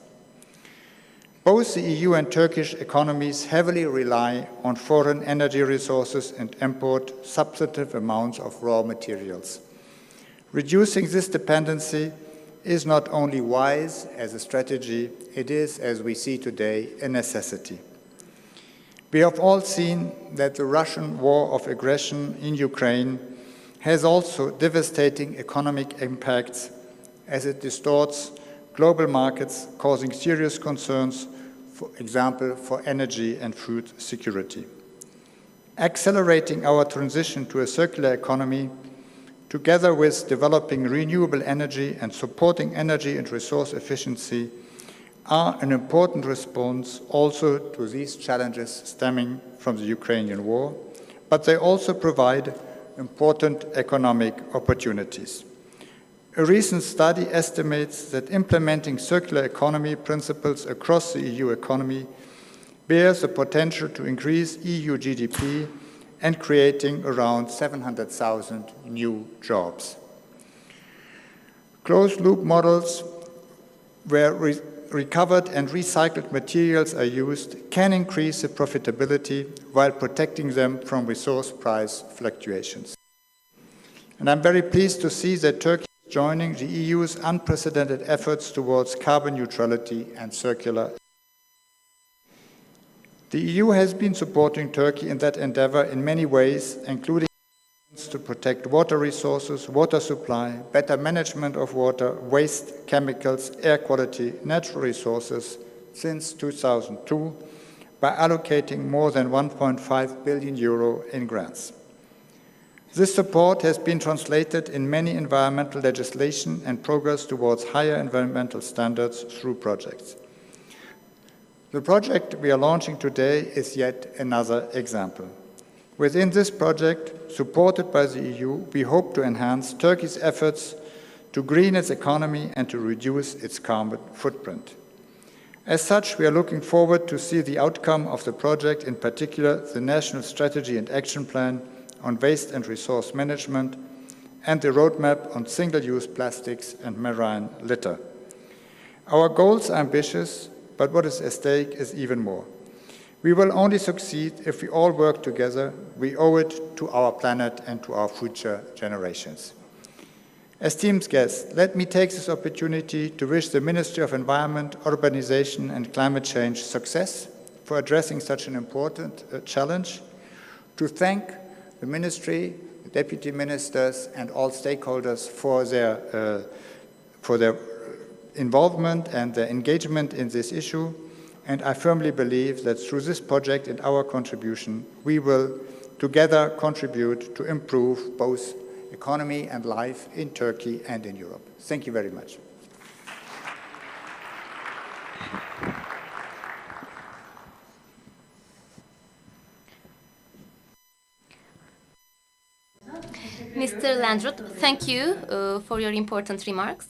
S10: Both the EU and Turkish economies heavily rely on foreign energy resources and import substantive amounts of raw materials. Reducing this dependency is not only wise as a strategy, it is, as we see today, a necessity. We have all seen that the Russian war of aggression in Ukraine has also devastating economic impacts as it distorts global markets, causing serious concerns, for example, for energy and food security. Accelerating our transition to a circular economy, together with developing renewable energy and supporting energy and resource efficiency, are an important response also to these challenges stemming from the Ukrainian war, but they also provide important economic opportunities. A recent study estimates that implementing circular economy principles across the EU economy bears the potential to increase EU GDP and creating around 700,000 new jobs. Closed-loop models where recovered and recycled materials are used can increase the profitability while protecting them from resource price fluctuations. And I'm very pleased to see that Turkey is joining the EU's unprecedented efforts towards carbon neutrality and circular. The EU has been supporting Turkey in that endeavor in many ways, including to protect water resources, water supply, better management of water, waste, chemicals, air quality, natural resources since 2002 by allocating more than 1.5 billion euro in grants. This support has been translated in many environmental legislation and progress towards higher environmental standards through projects. The project we are launching today is yet another example. Within this project, supported by the EU, we hope to enhance Turkey's efforts to green its economy and to reduce its carbon footprint. As such, we are looking forward to see the outcome of the project, in particular the National Strategy and Action Plan on Waste and Resource Management and the roadmap on single-use plastics and marine litter. Our goals are ambitious, but what is at stake is even more. We will only succeed if we all work together. We owe it to our planet and to our future generations. Esteemed guests, let me take this opportunity to wish the Ministry of Environment, Urbanization and Climate Change success for addressing such an important challenge, to thank the Ministry, the Deputy Ministers and all stakeholders for their involvement and their engagement in this issue. And I firmly believe that through this project and our contribution, we will together contribute to improve both economy and life in Turkey and in Europe. Thank you very much.
S5: Mr. Landrut, thank you for your important remarks.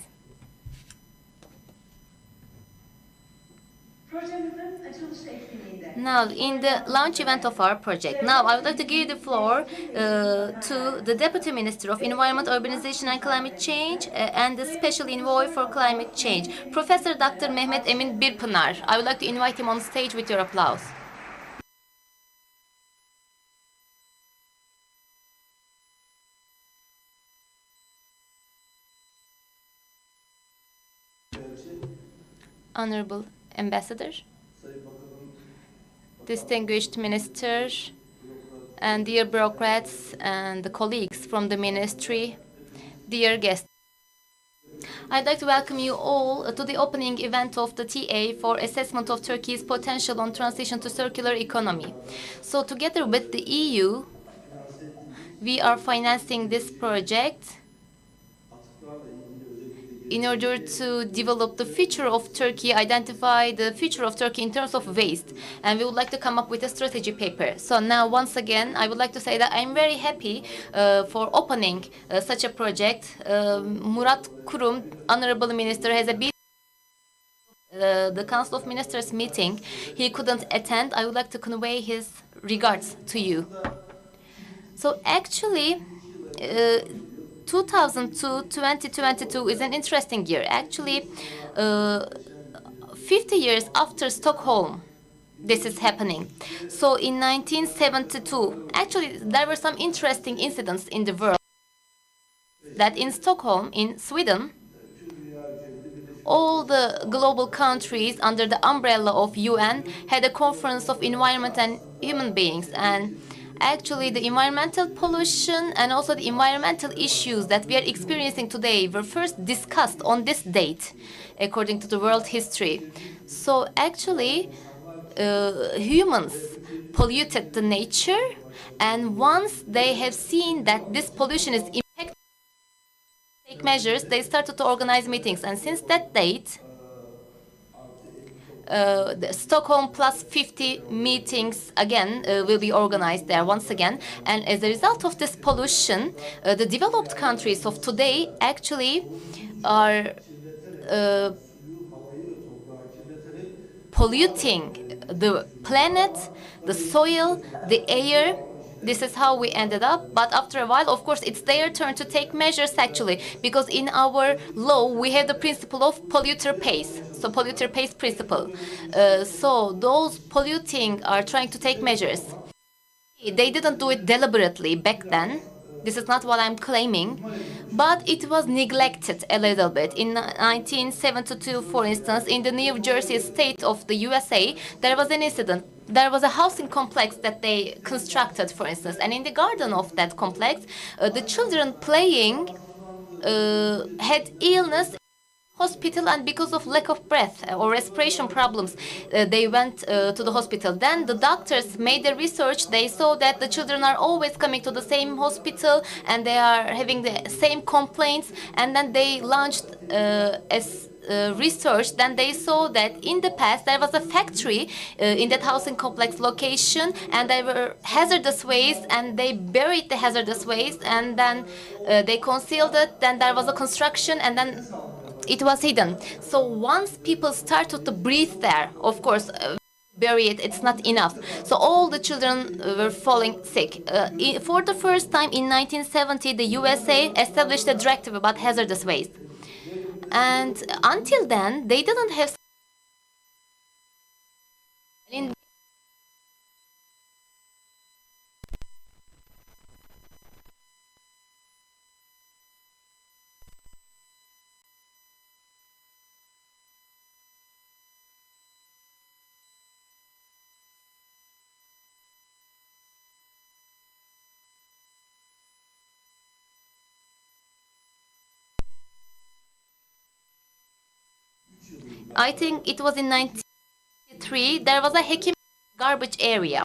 S5: Now, in the launch event of our project, now I would like to give the floor to the Deputy Minister of Environment, Urbanization and Climate Change and the Special Envoy for Climate Change, Professor Dr. Mehmet Emin Birpınar. I would like to invite him on stage with your applause. Honorable Ambassador, distinguished Minister, and dear bureaucrats and the colleagues from the Ministry, dear guests. I'd like to welcome you all to the opening event of the TA for assessment of Turkey's potential on transition to circular economy. So together with the EU, we are financing this project in order to develop the future of Turkey, identify the future of Turkey in terms of waste. And we would like to come up with a strategy paper. So now, once again, I would like to say that I'm very happy for opening such a project. Murat Kurum, Honorable Minister, has a bit the Council of Ministers meeting. He couldn't attend. I would like to convey his regards to you. So actually, 2002-2022 is an interesting year. Actually, 50 years after Stockholm, this is happening. So in 1972, actually, there were some interesting incidents in the world. That in Stockholm, in Sweden, all the global countries under the umbrella of UN had a conference of environment and human beings. And actually, the environmental pollution and also the environmental issues that we are experiencing today were first discussed on this date, according to the world history. So actually, humans polluted the nature, and once they have seen that this pollution is impacting, take measures, they started to organize meetings. And since that date, the Stockholm plus 50 meetings again will be organized there once again. And as a result of this pollution, the developed countries of today actually are polluting the planet, the soil, the air, This is how we ended up. But after a while, of course, it's their turn to take measures actually, because in our law we have the principle of polluter pays. So polluter pays principle. So those polluting are trying to take measures. They didn't do it deliberately back then. This is not what I'm claiming, but it was neglected a little bit. In 1972, for instance, in the New Jersey state of the USA, there was an incident. There was a housing complex that they constructed, for instance, and in the garden of that complex, the children playing had illness hospital, and because of lack of breath or respiration problems, they went to the hospital. Then the doctors made a research. They saw that the children are always coming to the same hospital and they are having the same complaints, and then they launched research. Then they saw that in the past there was a factory in that housing complex location, and there were hazardous waste, and they buried the hazardous waste, and then they concealed it. Then there was a construction, and then it was hidden. So once people started to breathe there, of course, bury it, it's not enough. So all the children were falling sick. For the first time in 1970, the USA established a directive about hazardous waste. And until then, they didn't have. I think it was in 1993, there was a Hekim garbage area.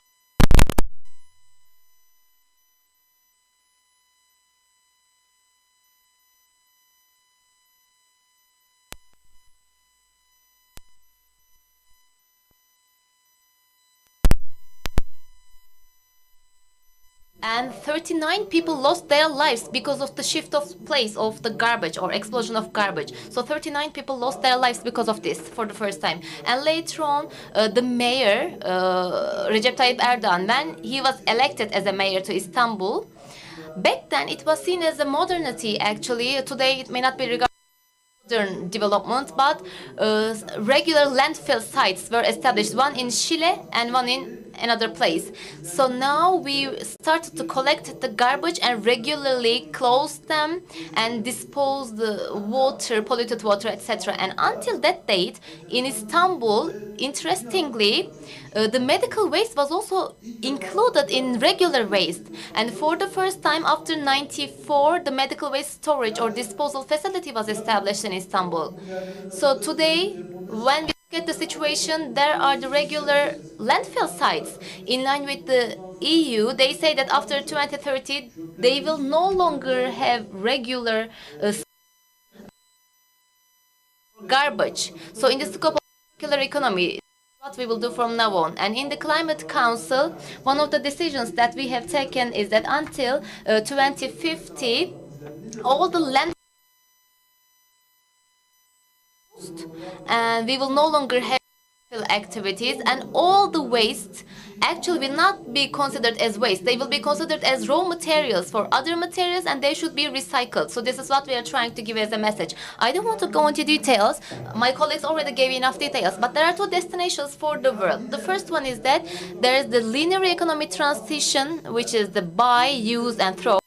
S5: And 39 people lost their lives because of the shift of place of the garbage or explosion of garbage. So 39 people lost their lives because of this for the first time. And later on, the mayor, Recep Tayyip Erdoğan, when he was elected as a mayor to Istanbul, back then it was seen as a modernity actually. Today it may not be regarded modern development, but regular landfill sites were established, one in Şile and one in another place. So now we started to collect the garbage and regularly close them and dispose the water, polluted water, etc. And until that date, in Istanbul, interestingly, the medical waste was also included in regular waste. And for the first time after 94, the medical waste storage or disposal facility was established in Istanbul. So today, when we look at the situation, there are the regular landfill sites. In line with the EU, they say that after 2030, they will no longer have regular garbage. So in the scope of circular economy, what we will do from now on. And in the Climate Council, one of the decisions that we have taken is that until 2050, all the land and we will no longer have activities, and all the waste actually will not be considered as waste. They will be considered as raw materials for other materials, and they should be recycled. So this is what we are trying to give as a message. I don't want to go into details. My colleagues already gave enough details, but there are two destinations for the world. The first one is that there is the linear economy transition, which is the buy, use, and throw.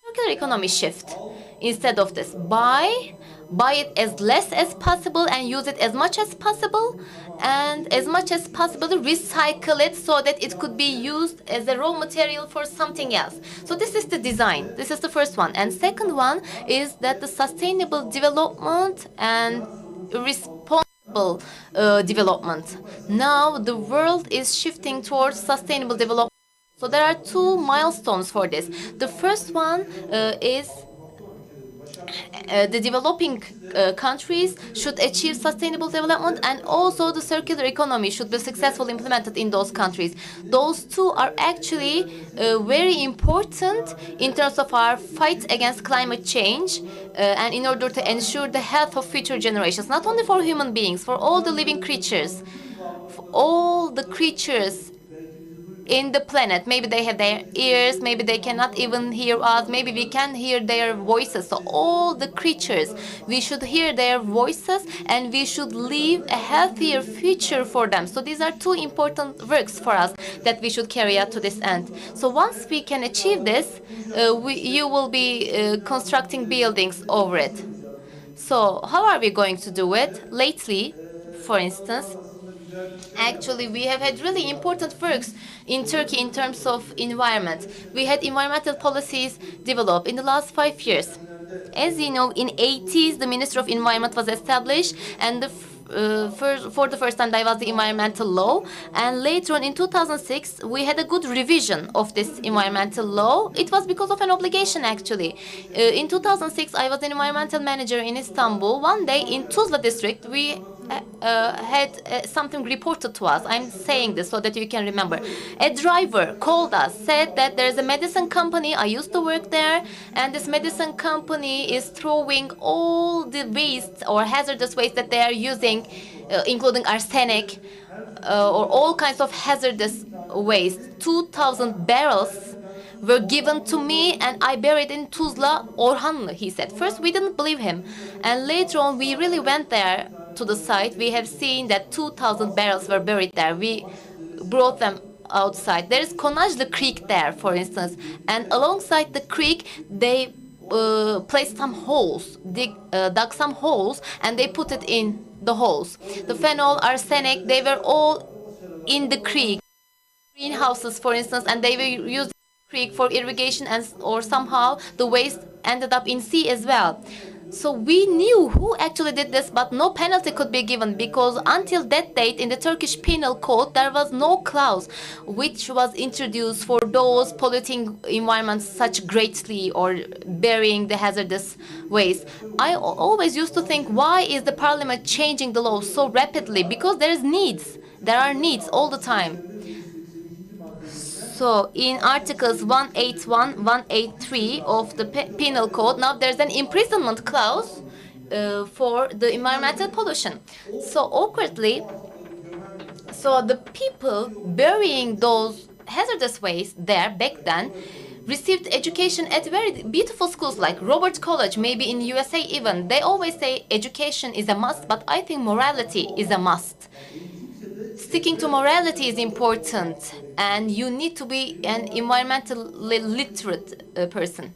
S5: Circular economy shift. Instead of this, buy it as less as possible and use it as much as possible, and as much as possible recycle it so that it could be used as a raw material for something else. So this is the design. This is the first one. And second one is that the sustainable development and responsible development. Now the world is shifting towards sustainable development. So there are two milestones for this. The first one is the developing countries should achieve sustainable development, and also the circular economy should be successfully implemented in those countries. Those two are actually very important in terms of our fight against climate change and in order to ensure the health of future generations, not only for human beings, for all the living creatures. For all the creatures in the planet. Maybe they have their ears, maybe they cannot even hear us, maybe we can hear their voices. So all the creatures, we should hear their voices and we should leave a healthier future for them. So these are two important works for us that we should carry out to this end. So once we can achieve this, you will be constructing buildings over it. So how are we going to do it? Lately, for instance, actually, we have had really important works in Turkey in terms of environment. We had environmental policies developed in the last 5 years. As you know, in 80s, the Ministry of Environment was established, and for the first time, there was the environmental law. And later on, in 2006, we had a good revision of this environmental law. It was because of an obligation, actually. In 2006, I was an environmental manager in Istanbul. One day, in Tuzla district, we had something reported to us. I'm saying this so that you can remember. A driver called us, said that there's a medicine company, I used to work there, and this medicine company is throwing all the waste or hazardous waste that they are using, including arsenic or all kinds of hazardous waste. 2,000 barrels were given to me and I buried in Tuzla, Orhanlı, he said. First, we didn't believe him. And later on, we really went there to the site. We have seen that 2,000 barrels were buried there. We brought them outside. There is Konajlı Creek there, for instance. And alongside the creek, they placed some holes, dug some holes, and they put it in the holes. The phenol, arsenic, they were all in the creek. Greenhouses, for instance, and they were used creek for irrigation, and or somehow the waste ended up in sea as well. So we knew who actually did this, but no penalty could be given because until that date in the Turkish Penal Code there was no clause which was introduced for those polluting environments such greatly or burying the hazardous waste. I always used to think, why is the parliament changing the law so rapidly? Because there are needs all the time. So in Articles 181, 183 of the Penal Code, now there's an imprisonment clause for the environmental pollution. So awkwardly, so the people burying those hazardous waste there back then received education at very beautiful schools like Robert College, maybe in USA even. They always say education is a must, but I think morality is a must. Sticking to morality is important, and you need to be an environmentally literate person.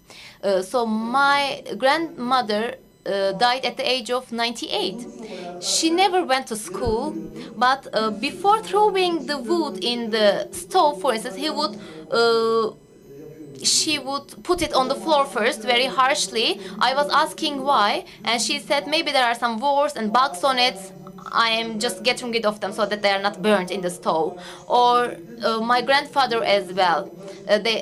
S5: So my grandmother died at the age of 98. She never went to school, but before throwing the wood in the stove, for instance, she would put it on the floor first, very harshly. I was asking why, and she said maybe there are some worms and bugs on it. I am just getting rid of them so that they are not burnt in the stove. Or my grandfather as well.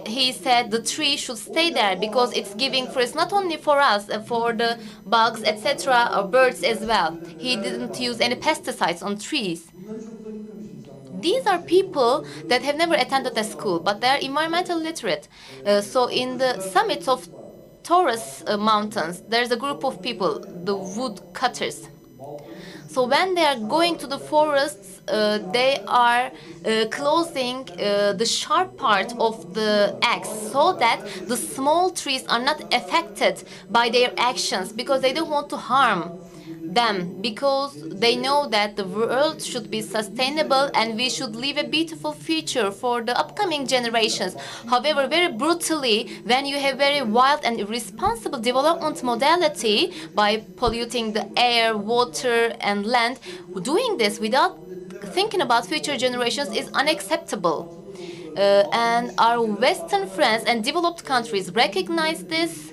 S5: He said the tree should stay there because it's giving fruits not only for us, for the bugs, etc., or birds as well. He didn't use any pesticides on trees. These are people that have never attended a school, but they are environmental literate. So in the summits of Taurus Mountains, there's a group of people, the wood cutters. So when they are going to the forests, they are closing the sharp part of the axe so that the small trees are not affected by their actions because they don't want to harm them, because they know that the world should be sustainable and we should leave a beautiful future for the upcoming generations. However, very brutally, when you have very wild and irresponsible development modality by polluting the air, water, and land, doing this without thinking about future generations is unacceptable. And our Western friends and developed countries recognize this,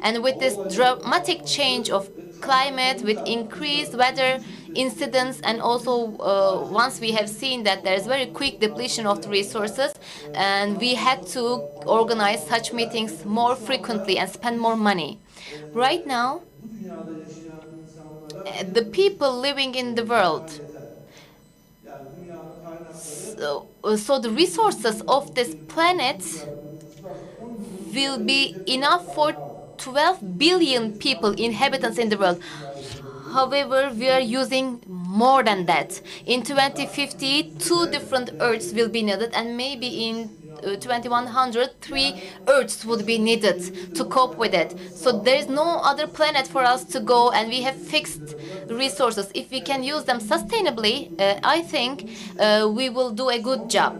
S5: and with this dramatic change of climate, with increased weather incidents, and also once we have seen that there is very quick depletion of the resources, and we had to organize such meetings more frequently and spend more money. Right now, the people living in the world, so the resources of this planet will be enough for 12 billion people, inhabitants in the world. However, we are using more than that. In 2050, 2 different Earths will be needed, and maybe in 2100, 3 Earths would be needed to cope with it. So there is no other planet for us to go, and we have fixed resources. If we can use them sustainably, I think we will do a good job.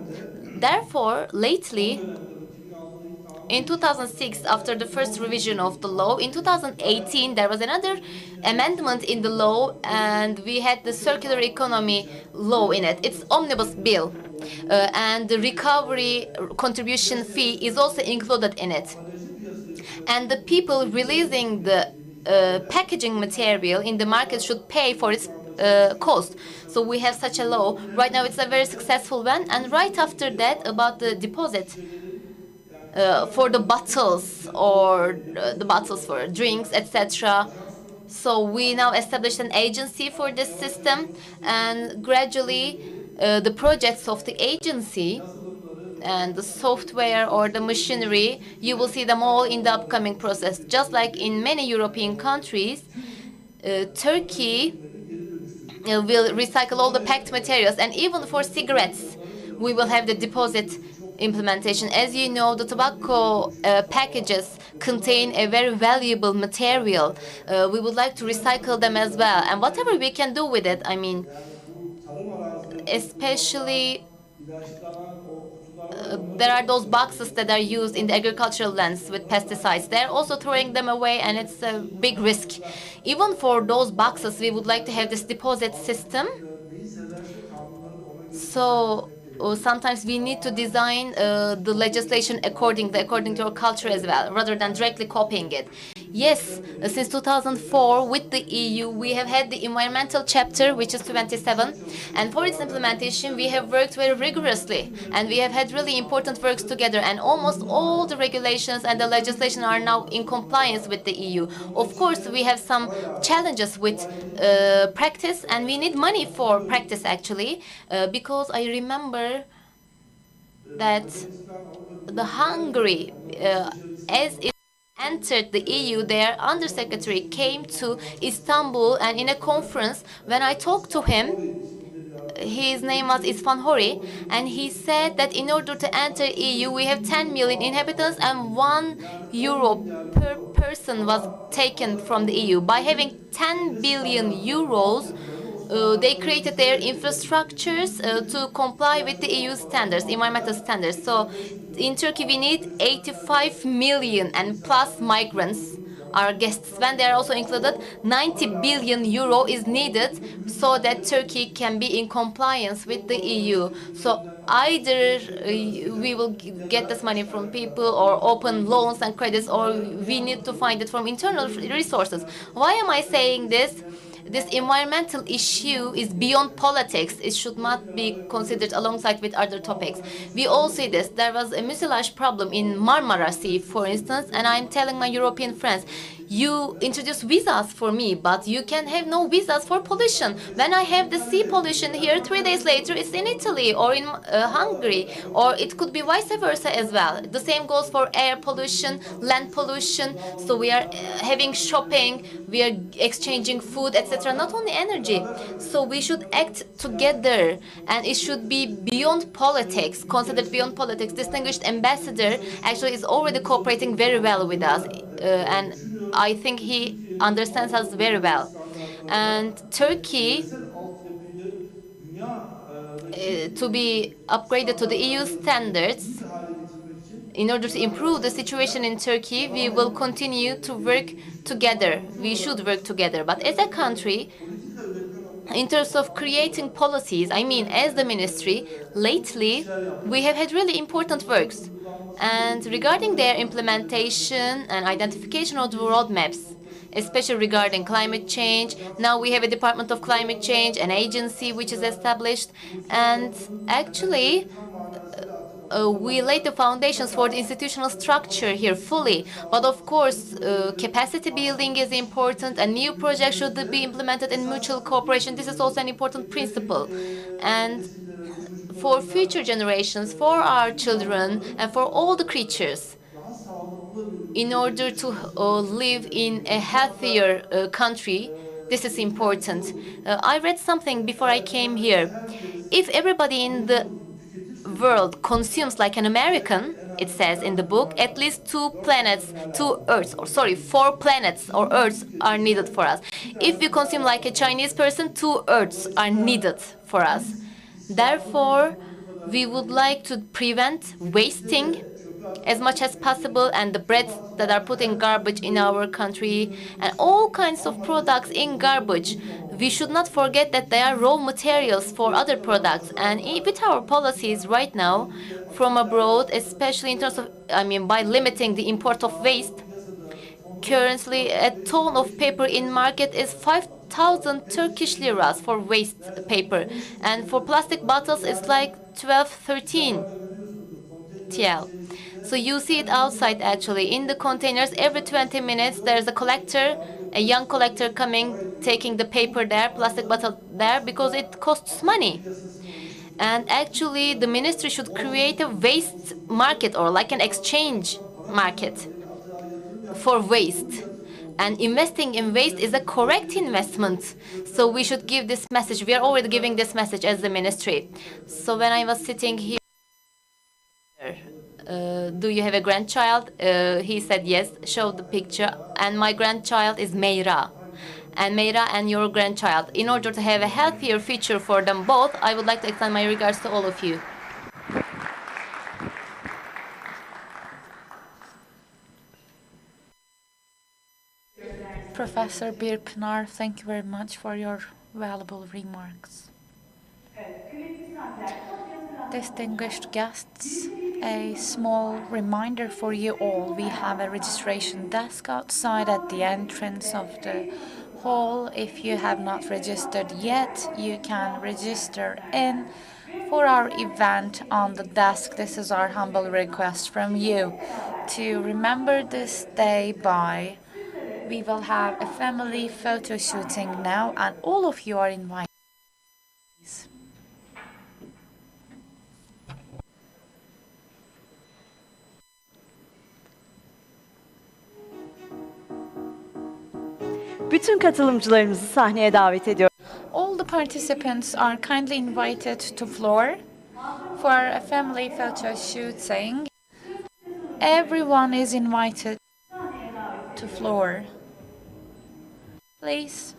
S5: Therefore, lately, in 2006, after the first revision of the law, in 2018, there was another amendment in the law, and we had the circular economy law in it. It's omnibus bill, and the recovery contribution fee is also included in it. And the people releasing the packaging material in the market should pay for its cost. So we have such a law. Right now, it's a very successful one. And right after that, about the deposit for the bottles, or the bottles for drinks, etc. So we now established an agency for this system, and gradually the projects of the agency and the software or the machinery, you will see them all in the upcoming process. Just like in many European countries, Turkey will recycle all the packed materials, and even for cigarettes, we will have the deposit implementation. As you know, the tobacco packages contain a very valuable material. We would like to recycle them as well, and whatever we can do with it, I mean, especially there are those boxes that are used in the agricultural lands with pesticides. They're also throwing them away, and it's a big risk. Even for those boxes, we would like to have this deposit system. So sometimes we need to design the legislation according to our culture as well, rather than directly copying it. Yes, since 2004 with the EU, we have had the environmental chapter, which is 27, and for its implementation, we have worked very rigorously, and we have had really important works together, and almost all the regulations and the legislation are now in compliance with the EU. Of course, we have some challenges with practice, and we need money for practice, actually, because I remember that the Hungary, as it entered the EU, their undersecretary came to Istanbul, and in a conference, when I talked to him, his name was İsfahan Hori, and he said that in order to enter EU, we have 10 million inhabitants, and €1 per person was taken from the EU. By having 10 billion euros, they created their infrastructures to comply with the EU standards, environmental standards. So in Turkey, we need 85 million and plus migrants, our guests. When they are also included, 90 billion euro is needed so that Turkey can be in compliance with the EU. So either we will get this money from people or open loans and credits, or we need to find it from internal resources. Why am I saying this? This environmental issue is beyond politics. It should not be considered alongside with other topics. We all see this. There was a mucilage problem in Marmara Sea, for instance, and I'm telling my European friends, you introduce visas for me, but you can have no visas for pollution. When I have the sea pollution here, 3 days later it's in Italy or in Hungary, or it could be vice versa as well. The same goes for air pollution, land pollution. So we are having shopping, we are exchanging food, etc. Not only energy. So we should act together, and it should be beyond politics, considered beyond politics. Distinguished ambassador actually is already cooperating very well with us, and I think he understands us very well. And Turkey, to be upgraded to the EU standards, in order to improve the situation in Turkey, we will continue to work together. We should work together. But as a country, in terms of creating policies, I mean, as the ministry, lately we have had really important works. And regarding their implementation and identification of the roadmaps, especially regarding climate change, now we have a Department of Climate Change, an agency which is established, and actually we laid the foundations for the institutional structure here fully. But of course, capacity building is important, and new projects should be implemented in mutual cooperation. This is also an important principle. And for future generations, for our children, and for all the creatures, in order to live in a healthier country, This is important. I read something before I came here. If everybody in the world consumes like an American, it says in the book, at least 4 planets or Earths are needed for us. If we consume like a Chinese person, 2 Earths are needed for us. Therefore, we would like to prevent wasting as much as possible, and the breads that are put in garbage in our country and all kinds of products in garbage, we should not forget that they are raw materials for other products. And with our policies right now from abroad, especially in terms of, by limiting the import of waste, currently a ton of paper in market is 5,000 Turkish liras for waste paper, and for plastic bottles it's like 12, 13 TL. So you see it outside actually in the containers. Every 20 minutes there's a collector, a young collector coming, taking the paper there, plastic bottle there, because it costs money. And actually the ministry should create a waste market or like an exchange market for waste. And investing in waste is a correct investment. So we should give this message. We are already giving this message as the ministry. So when I was sitting here, do you have a grandchild? He said yes, show the picture. And my grandchild is Meyra. And Meyra and your grandchild. In order to have a healthier future for them both, I would like to extend my regards to all of you.
S9: Professor Birpınar, thank you very much for your valuable remarks. Distinguished guests, a small reminder for you all. We have a registration desk outside at the entrance of the hall. If you have not registered yet, you can register in for our event on the desk. This is our humble request from you to remember this day by. We will have a family photo shooting now, and all of you are invited.
S1: Bütün katılımcılarımızı sahneye davet ediyorum.
S9: All the participants are kindly invited to floor for a family photo shooting. Everyone is invited to floor. Please.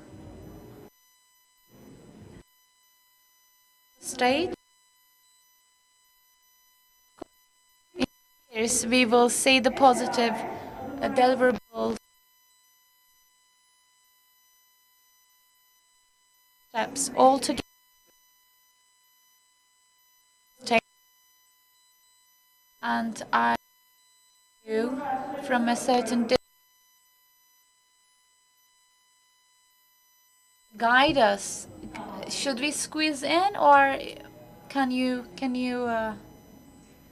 S9: Stage. Yes, we will see the positive deliverables. Steps all together. And I you from a certain distance guide us. Should we squeeze in, or can you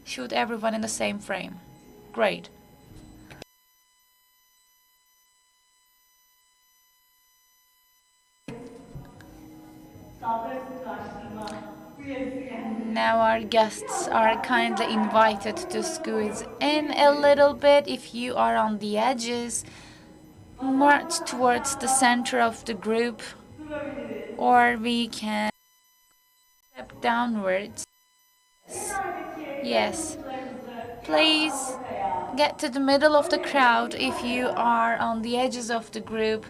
S9: shoot everyone in the same frame? Great. Now our guests are kindly invited to squeeze in a little bit. If you are on the edges, march towards the center of the group, or we can step downwards. Yes. Please get to the middle of the crowd if you are on the edges of the group.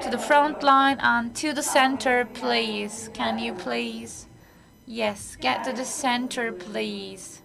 S9: To the front line and to the center, please. Can you please? Yes, get to the center, please.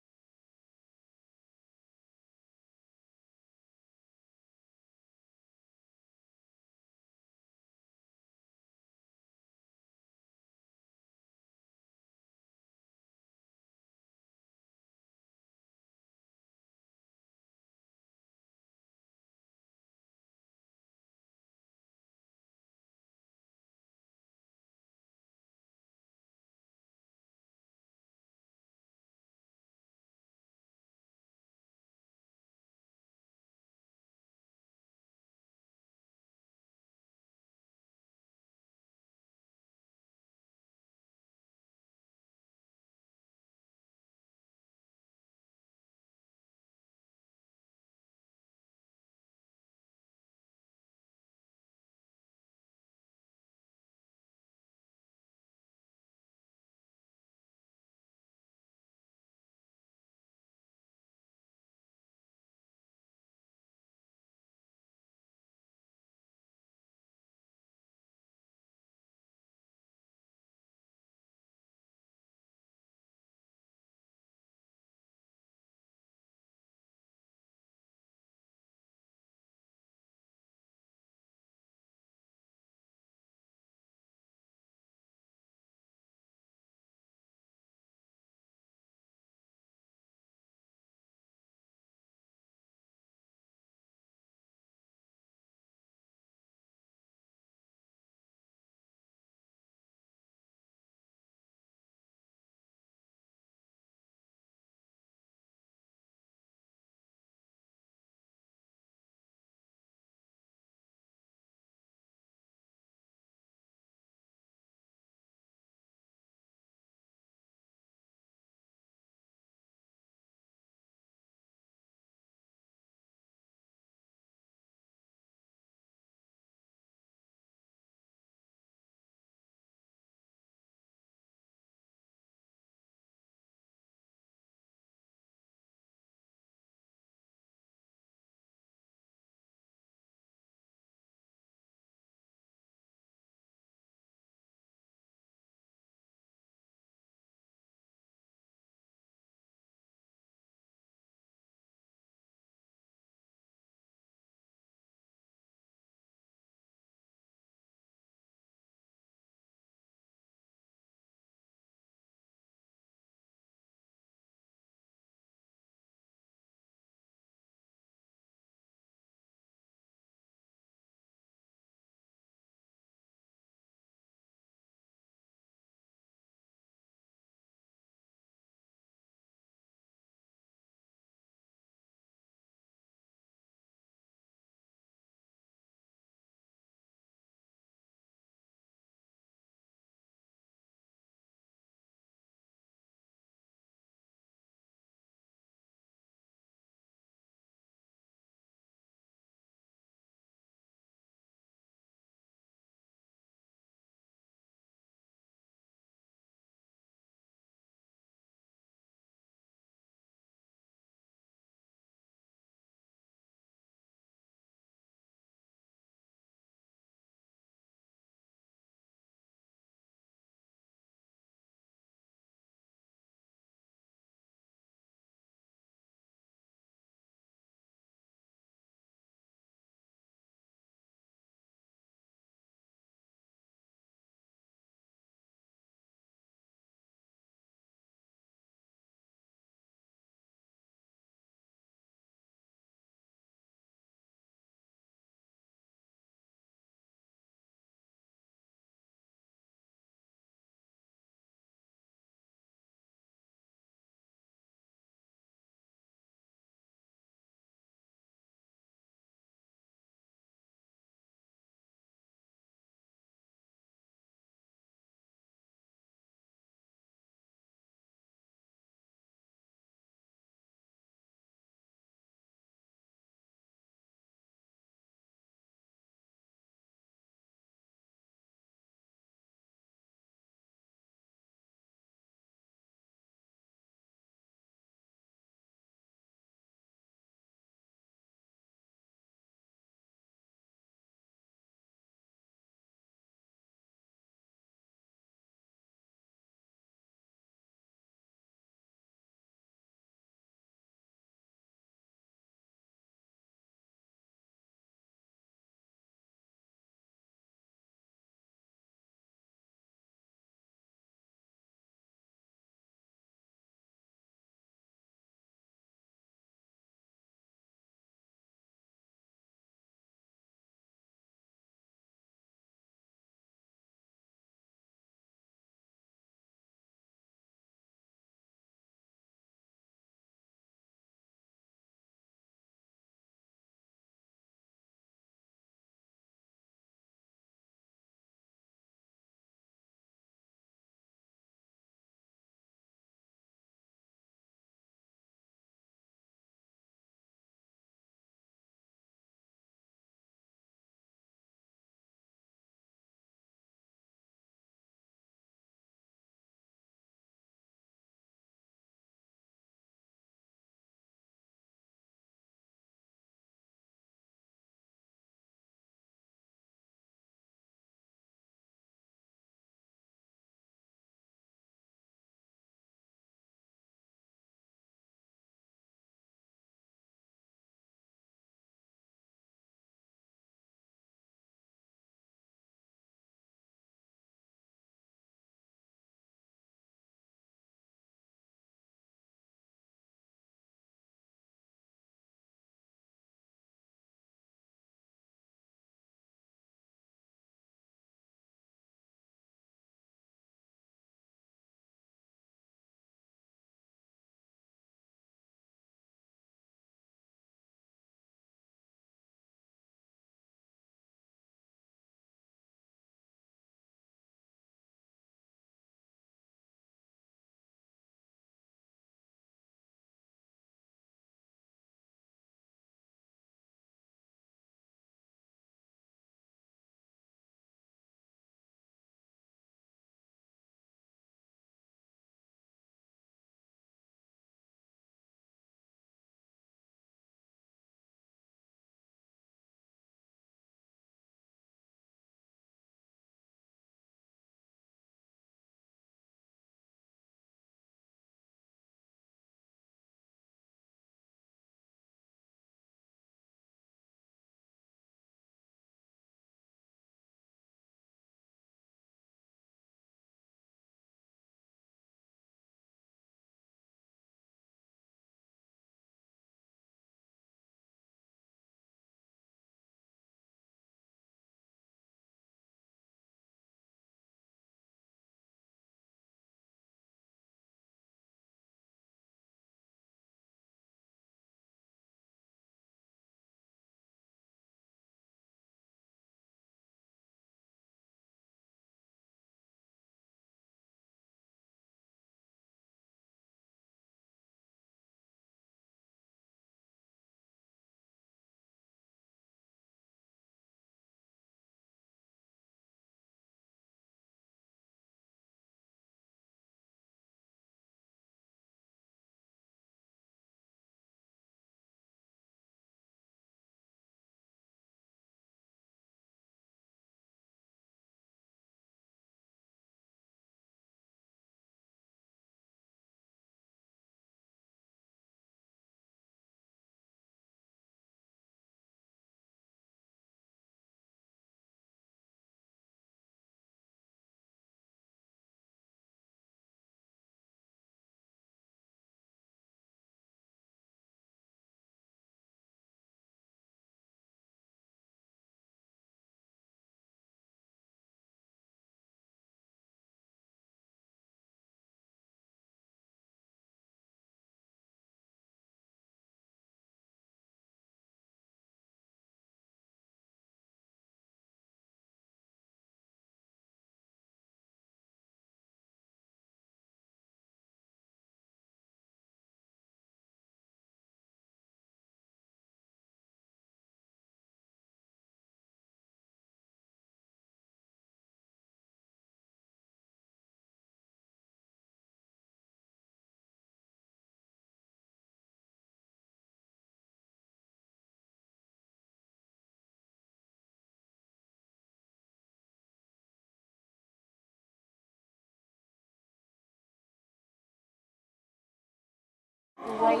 S9: great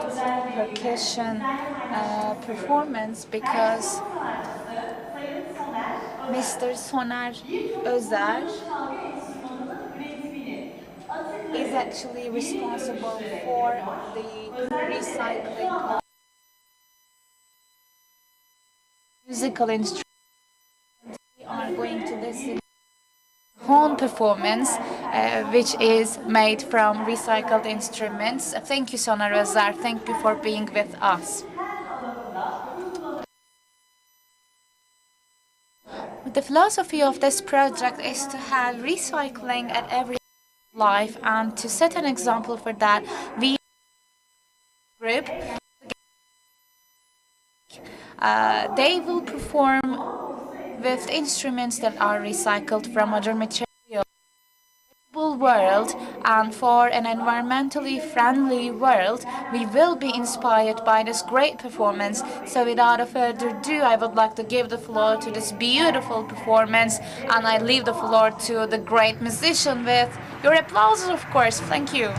S9: percussion performance because Mr. Soner Özer is actually responsible for the recycling of musical instruments. We are going to listen to horn performance, which is made from recycled instruments. Thank you, Soner Özer. Thank you for being with us. The philosophy of this project is to have recycling at every life, and to set an example for that, we group they will perform with instruments that are recycled from other materials. World, and for an environmentally friendly world, we will be inspired by this great performance. So without further ado, I would like to give the floor to this beautiful performance, and I leave the floor to the great musician with your applause, of course. Thank you.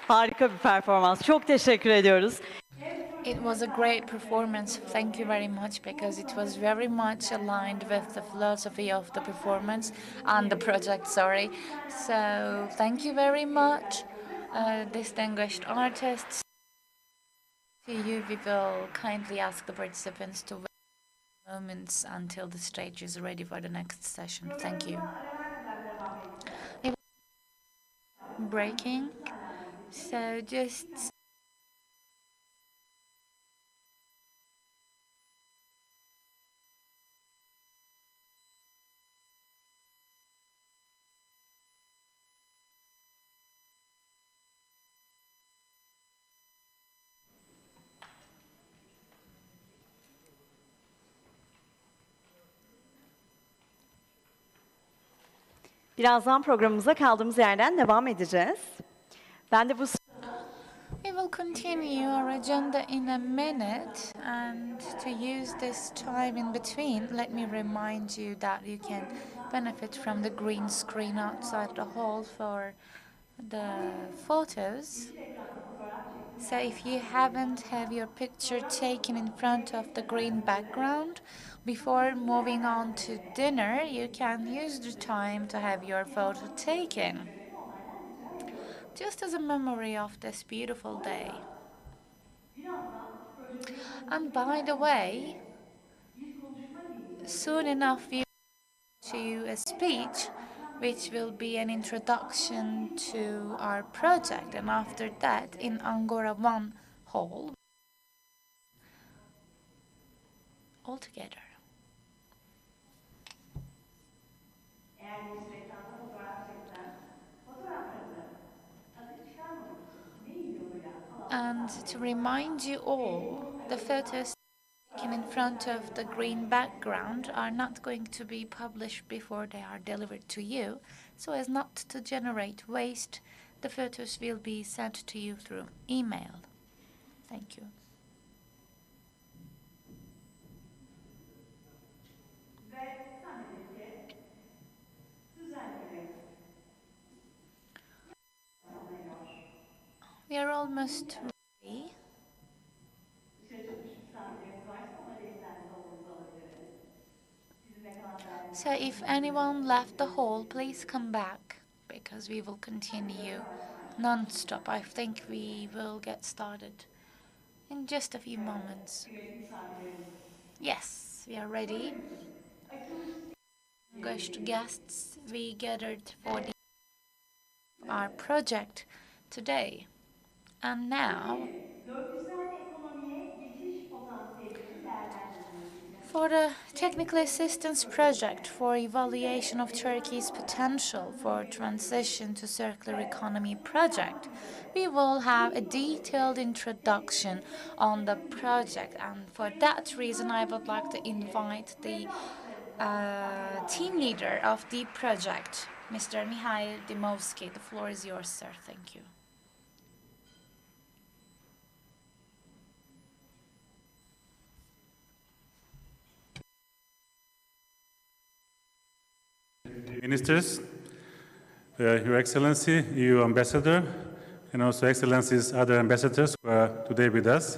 S1: Harika bir performans. Çok teşekkür ediyoruz.
S9: It was a great performance. Thank you very much because it was very much aligned with the philosophy of the performance and the project, sorry. So thank you very much, distinguished artists. To you, we will kindly ask the participants to wait moments until the stage is ready for the next session. Thank you. Breaking. So just
S1: Birazdan programımıza kaldığımız yerden devam edeceğiz. Ben de bu
S9: we will continue our agenda in a minute, and to use this time in between, let me remind you that you can benefit from the green screen outside the hall for the photos. So if you haven't have your picture taken in front of the green background, before moving on to dinner, you can use the time to have your photo taken, just as a memory of this beautiful day. And by the way, soon enough we will to a speech which will be an introduction to our project, and after that in Angora 1 hall all together. And to remind you all, the photos taken in front of the green background are not going to be published before they are delivered to you, so as not to generate waste. The photos will be sent to you through email. Thank you. We are almost ready. So if anyone left the hall, please come back because we will continue non-stop. I think we will get started in just a few moments. Yes, we are ready. Distinguished guests, we gathered for our project today. And now, for the technical assistance project for evaluation of Turkey's potential for transition to circular economy project, we will have a detailed introduction on the project. And for that reason, I would like to invite the team leader of the project, Mr. Mihail Dimovsky. The floor is yours, sir. Thank you.
S11: Ministers, Your Excellency, EU Ambassador, and also Excellencies, other ambassadors who are today with us,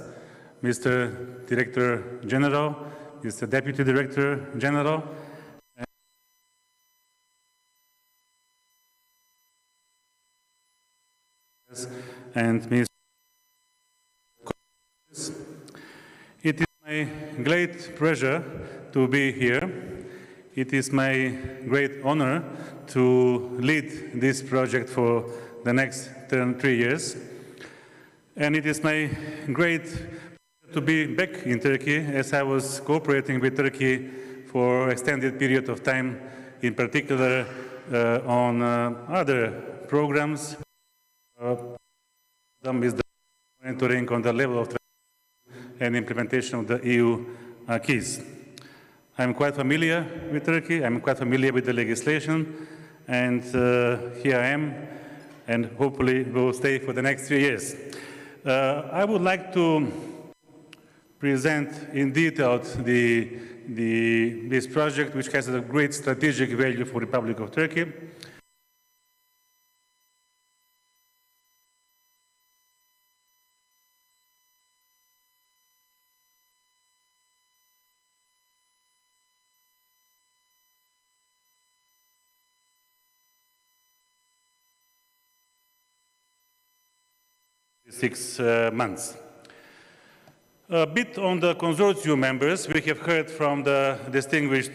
S11: Mr. Director General, Mr. Deputy Director General, and Minister. It is my great pleasure to be here. It is my great honor to lead this project for the next 3 years. And it is my great pleasure to be back in Turkey, as I was cooperating with Turkey for an extended period of time, in particular on other programs. Is the monitoring on the level of and implementation of the EU acquis. I'm quite familiar with Turkey, I'm quite familiar with the legislation, and here I am, and hopefully will stay for the next 3 years. I would like to present in detail this project, which has a great strategic value for the Republic of Turkey. 6 months. A bit on the consortium members, we have heard from the distinguished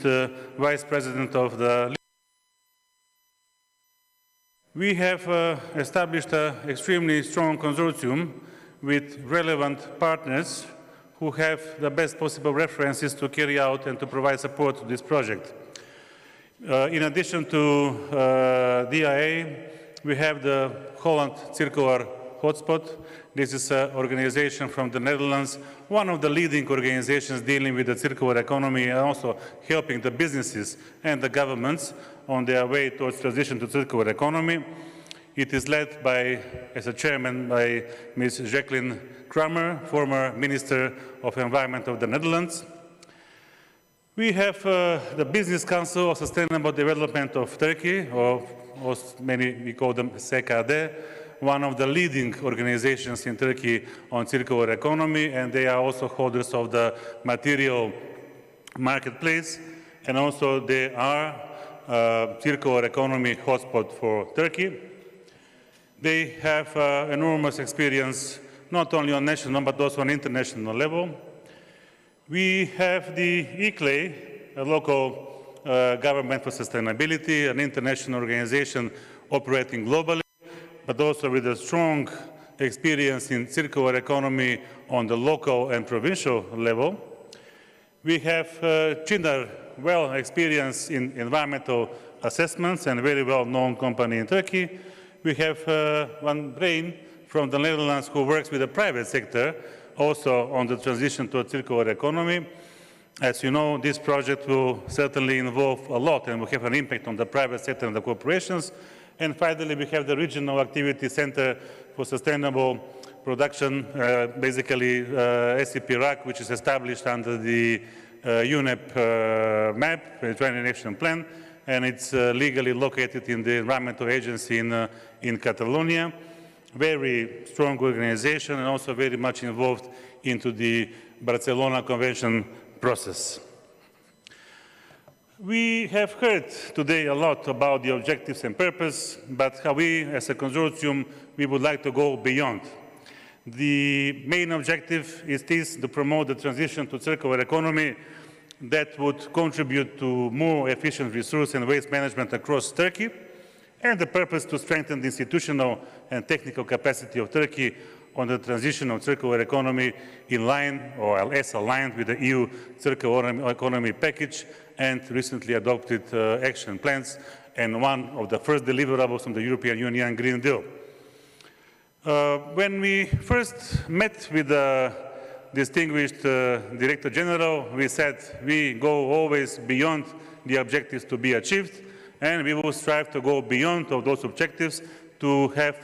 S11: Vice President of the. We have established an extremely strong consortium with relevant partners who have the best possible references to carry out and to provide support to this project. In addition to DIA, we have the Holland Circular Hotspot. This is an organization from the Netherlands, one of the leading organizations dealing with the circular economy and also helping the businesses and the governments on their way towards transition to circular economy. It is led by, as a chairman, by Ms. Jacqueline Kramer, former Minister of Environment of the Netherlands. We have the Business Council of Sustainable Development of Turkey, or many we call them SEKADE, one of the leading organizations in Turkey on circular economy, and they are also holders of the material marketplace, and also they are circular economy hotspot for Turkey. They have enormous experience, not only on national but also on international level. We have the ICLEI, a local government for sustainability, an international organization operating globally, but also with a strong experience in circular economy on the local and provincial level. We have Çınar, well experienced in environmental assessments and very well-known company in Turkey. We have one brain from the Netherlands who works with the private sector, also on the transition to a circular economy. As you know, this project will certainly involve a lot and will have an impact on the private sector and the corporations. And finally, we have the Regional Activity Center for Sustainable Production, basically SCP-RAC, which is established under the UNEP MAP, the Mediterranean Action Plan, and it's legally located in the Environmental Agency in Catalonia. Very strong organization and also very much involved into the Barcelona Convention process. We have heard today a lot about the objectives and purpose, but how we, as a consortium, we would like to go beyond. The main objective is to promote the transition to circular economy that would contribute to more efficient resource and waste management across Turkey, and the purpose to strengthen the institutional and technical capacity of Turkey on the transition of circular economy in line or as aligned with the EU circular economy package and recently adopted action plans and one of the first deliverables from the European Union Green Deal. When we first met with the distinguished Director General, we said we go always beyond the objectives to be achieved, and we will strive to go beyond of those objectives to have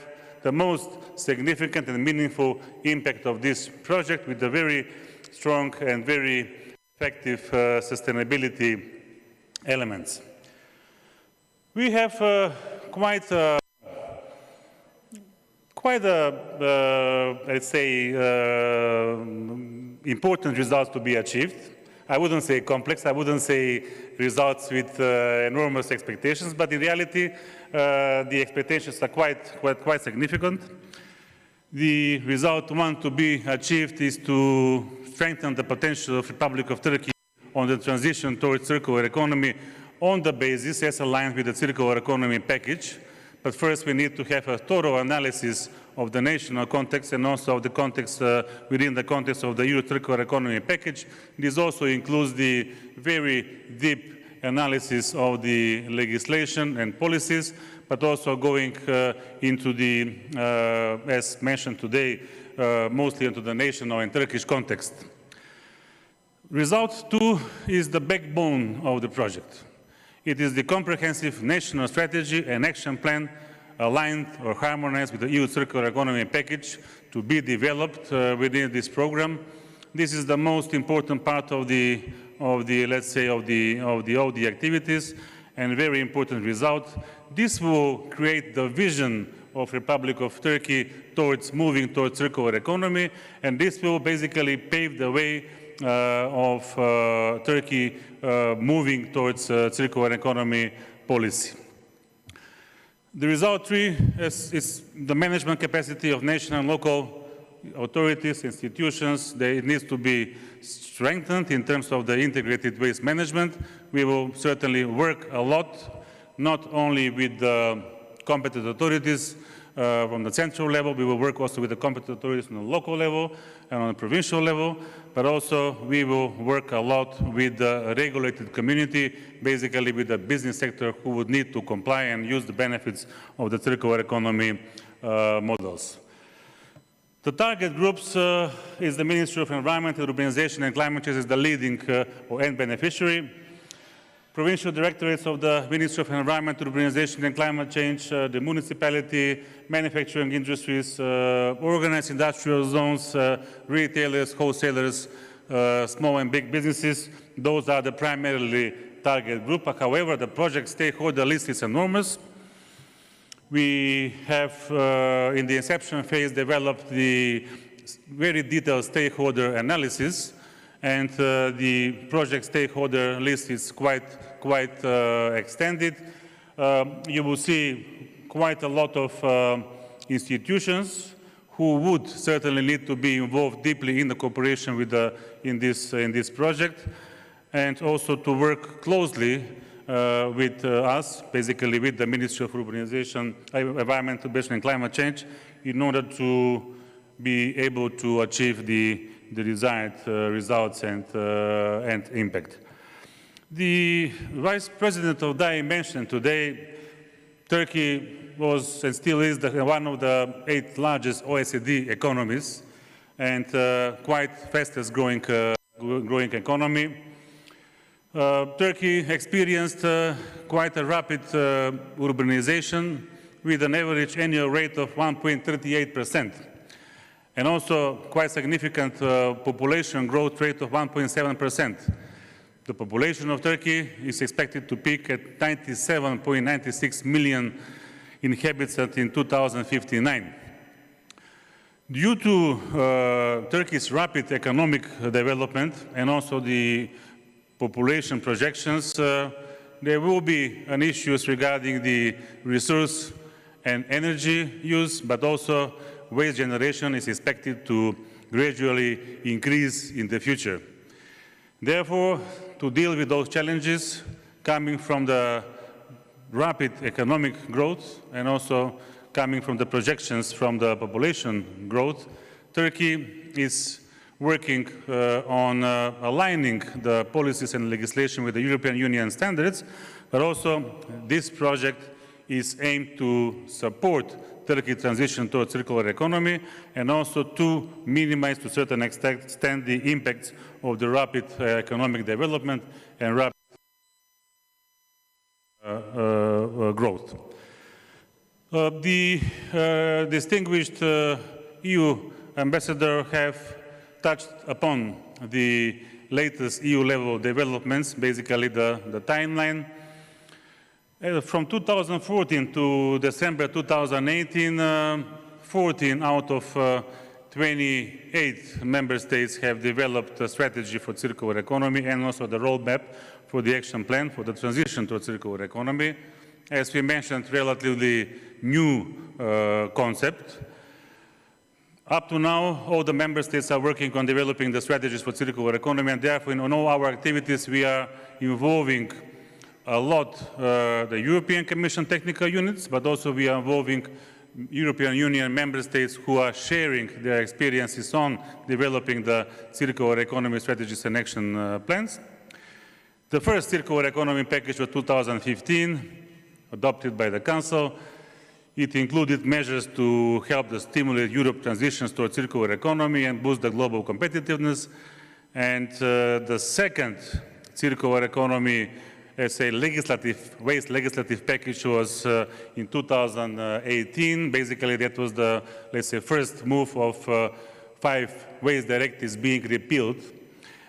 S11: the most significant and meaningful impact of this project with the very strong and very effective sustainability elements. We have quite a, let's say, important results to be achieved. I wouldn't say complex, I wouldn't say results with enormous expectations, but in reality, the expectations are quite significant. The result one to be achieved is to strengthen the potential of the Republic of Turkey on the transition towards circular economy on the basis as aligned with the circular economy package. But first we need to have a thorough analysis of the national context and also of the context within the context of the EU circular economy package. This also includes the very deep analysis of the legislation and policies, but also going into the, as mentioned today, mostly into the national and Turkish context. Result 2 is the backbone of the project. It is the comprehensive national strategy and action plan aligned or harmonized with the EU circular economy package to be developed within this program. This is the most important part of the let's say, of the activities, and very important result. This will create the vision of Republic of Turkey towards moving towards circular economy, and this will basically pave the way of Turkey moving towards circular economy policy. The result 3 is the management capacity of national and local authorities, institutions, it needs to be strengthened in terms of the integrated waste management. We will certainly work a lot, not only with the competent authorities from the central level, we will work also with the competent authorities on the local level and on the provincial level, but also we will work a lot with the regulated community, basically with the business sector who would need to comply and use the benefits of the circular economy models. The target groups is the Ministry of Environment, Urbanization and Climate Change is the leading or end beneficiary. Provincial directorates of the Ministry of Environment, Urbanization and Climate Change, the municipality, manufacturing industries, organized industrial zones, retailers, wholesalers, small and big businesses, those are the primarily target group. However, the project stakeholder list is enormous. We have, in the inception phase, developed the very detailed stakeholder analysis, and the project stakeholder list is quite extended. You will see quite a lot of institutions who would certainly need to be involved deeply in the cooperation with in this project, and also to work closely with us, basically with the Ministry of Urbanization, Environment, Urbanization and Climate Change, in order to be able to achieve the desired results and impact. The Vice President of DAI mentioned today, Turkey was and still is one of the 8 largest OECD economies and quite fastest growing economy. Turkey experienced quite a rapid urbanization with an average annual rate of 1.38%. and also quite significant population growth rate of 1.7%. The population of Turkey is expected to peak at 97.96 million inhabitants in 2059. Due to Turkey's rapid economic development and also the population projections, there will be an issues regarding the resource and energy use, but also waste generation is expected to gradually increase in the future. Therefore, to deal with those challenges coming from the rapid economic growth and also coming from the projections from the population growth, Turkey is working on aligning the policies and legislation with the European Union standards, but also this project is aimed to support Turkey's transition towards circular economy and also to minimize to a certain extent the impacts of the rapid economic development and rapid growth. The distinguished EU ambassador have touched upon the latest EU-level developments, basically the timeline. From 2014 to December 2018, 14 out of 28 member states have developed a strategy for circular economy and also the roadmap for the action plan for the transition to a circular economy. As we mentioned, relatively new concept. Up to now, all the member states are working on developing the strategies for circular economy, and therefore in all our activities we are involving a lot the European Commission technical units, but also we are involving European Union member states who are sharing their experiences on developing the circular economy strategies and action plans. The first circular economy package was 2015, adopted by the Council. It included measures to help to stimulate Europe's transitions towards circular economy and boost the global competitiveness. And the second circular economy, let's say, waste legislative package was in 2018. Basically, that was the, let's say, first move of 5 waste directives being repealed.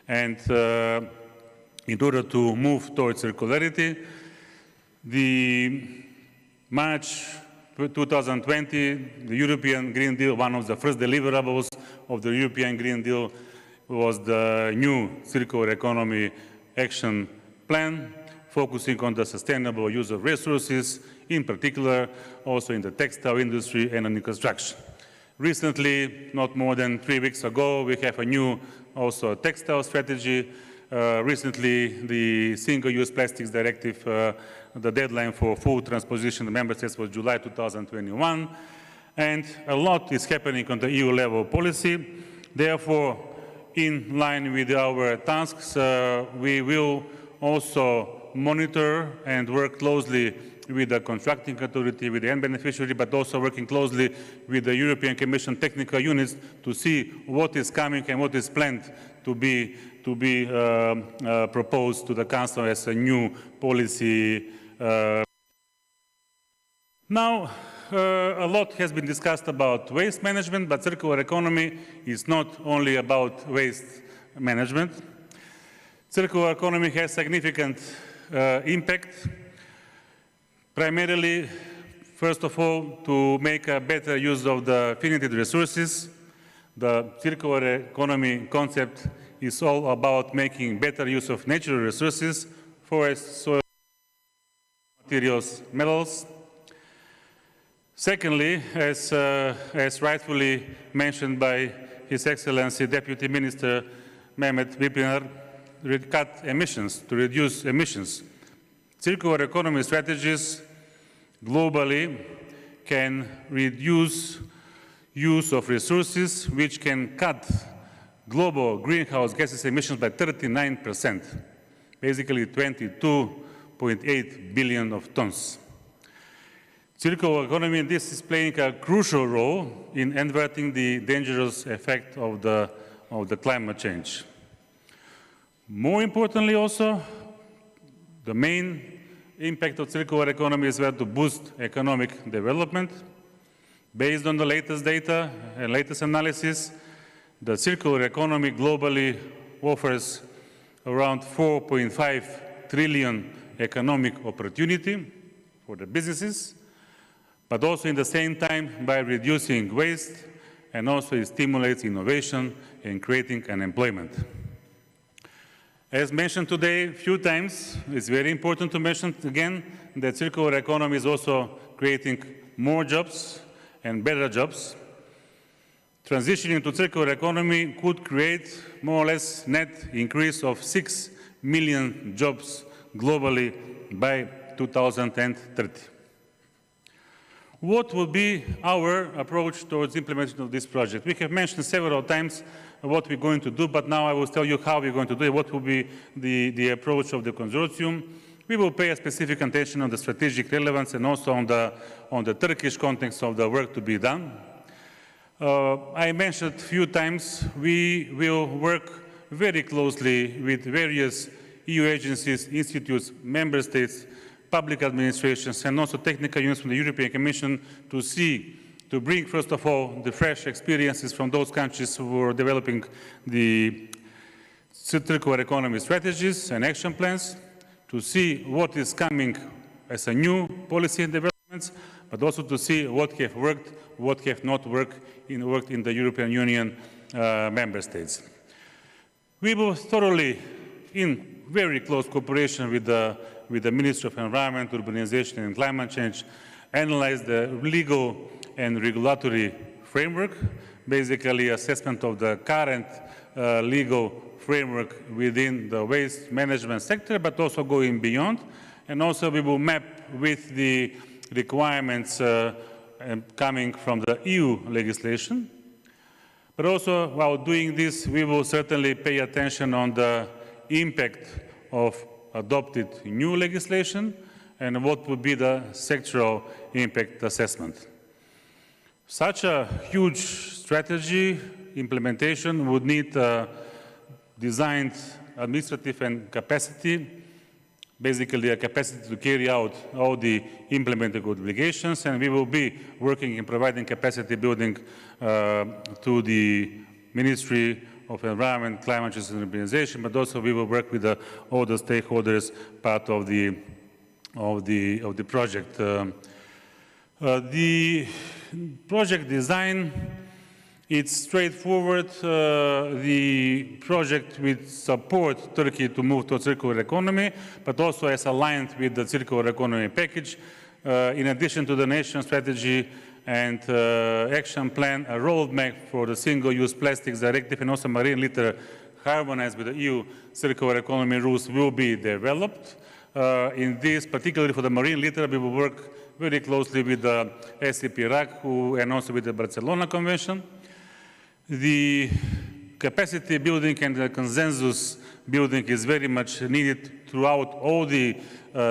S11: And in order to move towards circularity, the March 2020, the European Green Deal, one of the first deliverables of the European Green Deal was the new circular economy action plan, focusing on the sustainable use of resources, in particular also in the textile industry and in construction. Recently, not more than 3 weeks ago, we have a new also textile strategy. Recently, the Single-Use Plastics Directive, the deadline for full transposition in the member states was July 2021. And a lot is happening on the EU level policy. Therefore, in line with our tasks, we will also monitor and work closely with the contracting authority, with the end beneficiary, but also working closely with the European Commission technical units to see what is coming and what is planned to be proposed to the Council as a new policy. Now, a lot has been discussed about waste management, but circular economy is not only about waste management. Circular economy has significant impact, primarily, first of all, to make a better use of the finite resources. The circular economy concept is all about making better use of natural resources, forests, soil, materials, metals. Secondly, as rightfully mentioned by His Excellency Deputy Minister Mehmet Bipınar, cut emissions, to reduce emissions. Circular economy strategies globally can reduce use of resources, which can cut global greenhouse gases emissions by 39%, basically 22.8 billion of tons. Circular economy, this is playing a crucial role in inverting the dangerous effect of the climate change. More importantly also, the main impact of circular economy is to boost economic development. Based on the latest data and latest analysis, the circular economy globally offers around 4.5 trillion economic opportunity for the businesses, but also in the same time by reducing waste, and also it stimulates innovation and creating employment. As mentioned today a few times, it's very important to mention again that circular economy is also creating more jobs and better jobs. Transitioning to circular economy could create more or less net increase of 6 million jobs globally by 2030. What will be our approach towards implementation of this project? We have mentioned several times what we're going to do, but now I will tell you how we're going to do it, what will be the approach of the consortium. We will pay a specific attention on the strategic relevance and also on the Turkish context of the work to be done. I mentioned a few times we will work very closely with various EU agencies, institutes, member states, public administrations, and also technical units from the European Commission to bring, first of all, the fresh experiences from those countries who are developing the circular economy strategies and action plans, to see what is coming as a new policy developments, but also to see what have worked, what have not worked in the European Union member states. We will thoroughly, in very close cooperation with the Ministry of Environment, Urbanization and Climate Change, analyze the legal and regulatory framework, basically assessment of the current legal framework within the waste management sector, but also going beyond. And also we will map with the requirements coming from the EU legislation. But also, while doing this, we will certainly pay attention on the impact of adopted new legislation and what would be the sectoral impact assessment. Such a huge strategy implementation would need designed administrative and capacity, basically a capacity to carry out all the implemented obligations, and we will be working in providing capacity building to the Ministry of Environment, Climate Change and Urbanization, but also we will work with all the stakeholders part of the project. The project design, it's straightforward. The project will support Turkey to move to a circular economy, but also as aligned with the circular economy package. In addition to the national strategy, and action plan, a roadmap for the single-use plastics directive and also marine litter harmonized with the EU circular economy rules will be developed. In this, particularly for the marine litter, we will work very closely with the SCP-RAC and also with the Barcelona Convention. The capacity building and the consensus building is very much needed throughout all the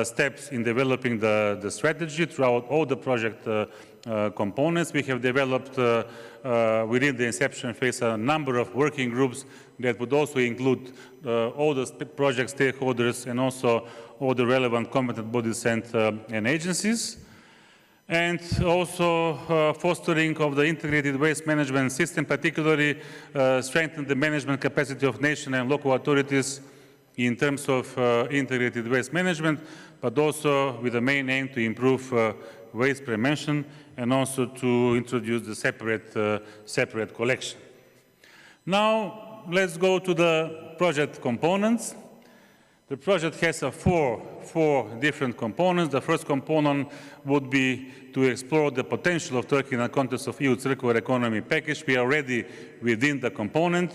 S11: steps in developing the strategy, throughout all the project components. We have developed within the inception phase a number of working groups that would also include all the project stakeholders and also all the relevant competent bodies and agencies. And also fostering of the integrated waste management system, particularly strengthen the management capacity of national and local authorities in terms of integrated waste management, but also with the main aim to improve waste prevention and also to introduce the separate collection. Now, let's go to the project components. The project has four different components. The first component would be to explore the potential of Turkey in the context of EU circular economy package. We are already within the component.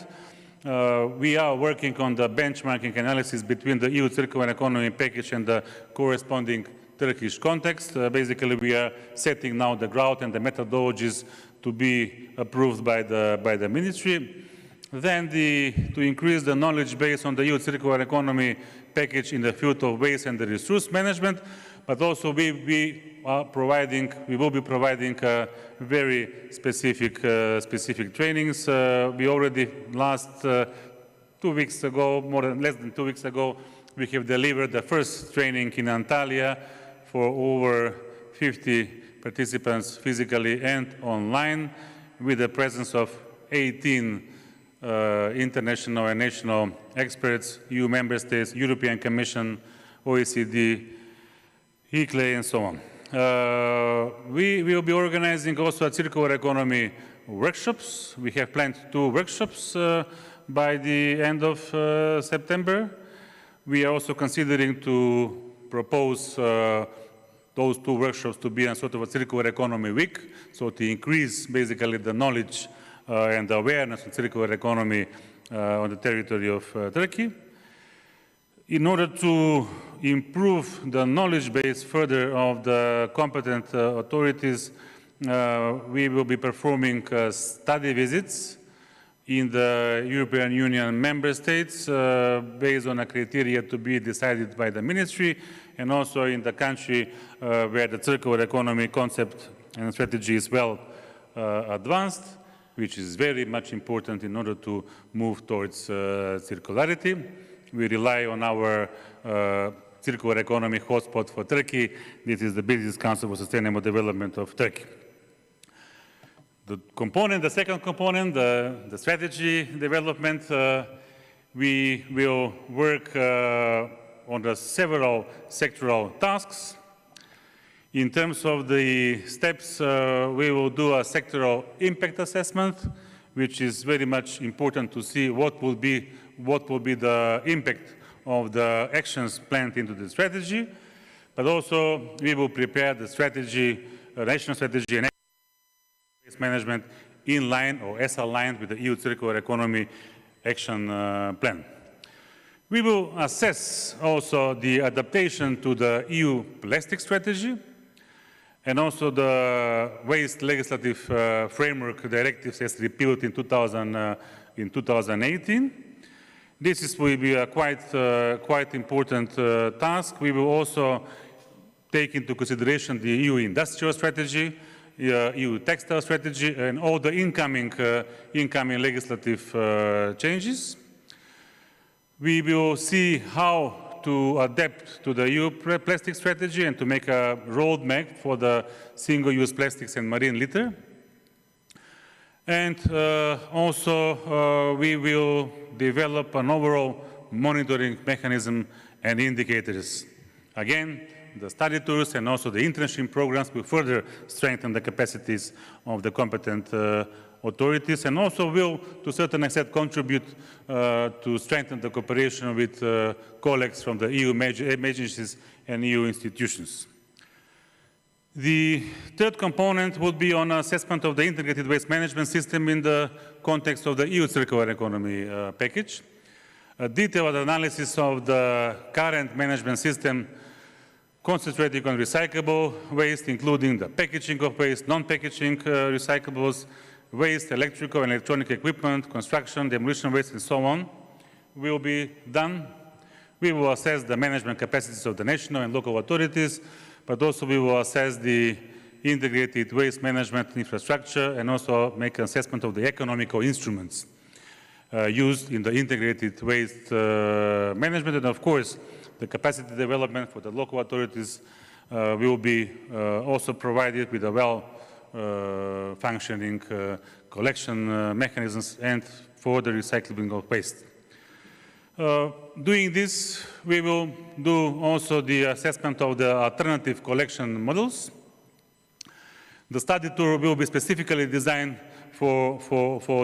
S11: We are working on the benchmarking analysis between the EU circular economy package and the corresponding Turkish context. Basically, we are setting now the ground and the methodologies to be approved by the ministry. Then to increase the knowledge base on the EU circular economy package in the field of waste and the resource management, but also we will be providing very specific trainings. We already last 2 weeks ago, less than 2 weeks ago, we have delivered the first training in Antalya for over 50 participants physically and online, with the presence of 18 international and national experts, EU member states, European Commission, OECD, ICLE, and so on. We will be organizing also a circular economy workshops. We have planned 2 workshops by the end of September. We are also considering to propose those 2 workshops to be a sort of a circular economy week, so to increase basically the knowledge and the awareness of circular economy on the territory of Turkey. In order to improve the knowledge base further of the competent authorities, we will be performing study visits in the European Union member states based on a criteria to be decided by the ministry, and also in the country where the circular economy concept and strategy is well advanced, which is very much important in order to move towards circularity. We rely on our circular economy hotspot for Turkey. This is the Business Council for Sustainable Development of Turkey. The second component, the strategy development, we will work on the several sectoral tasks. In terms of the steps, we will do a sectoral impact assessment, which is very much important to see what will be the impact of the actions planned into the strategy. But also, we will prepare the strategy, national strategy and waste management in line or as aligned with the EU circular economy action plan. We will assess also the adaptation to the EU plastic strategy and also the waste legislative framework directives as repealed in 2018. This will be a quite important task. We will also take into consideration the EU industrial strategy, EU textile strategy, and all the incoming legislative changes. We will see how to adapt to the EU plastic strategy and to make a roadmap for the single-use plastics and marine litter. And also we will develop an overall monitoring mechanism and indicators. Again, the study tours and also the internship programs will further strengthen the capacities of the competent authorities, and also will, to a certain extent, contribute to strengthen the cooperation with colleagues from the EU major agencies and EU institutions. The third component would be on assessment of the integrated waste management system in the context of the EU circular economy package. A detailed analysis of the current management system concentrating on recyclable waste, including the packaging of waste, non-packaging recyclables, waste, electrical and electronic equipment, construction, demolition waste, and so on, will be done. We will assess the management capacities of the national and local authorities, but also we will assess the integrated waste management infrastructure and also make an assessment of the economical instruments used in the integrated waste management. And of course, the capacity development for the local authorities will be also provided with a well-functioning collection mechanisms and for the recycling of waste. Doing this, we will do also the assessment of the alternative collection models. The study tour will be specifically designed for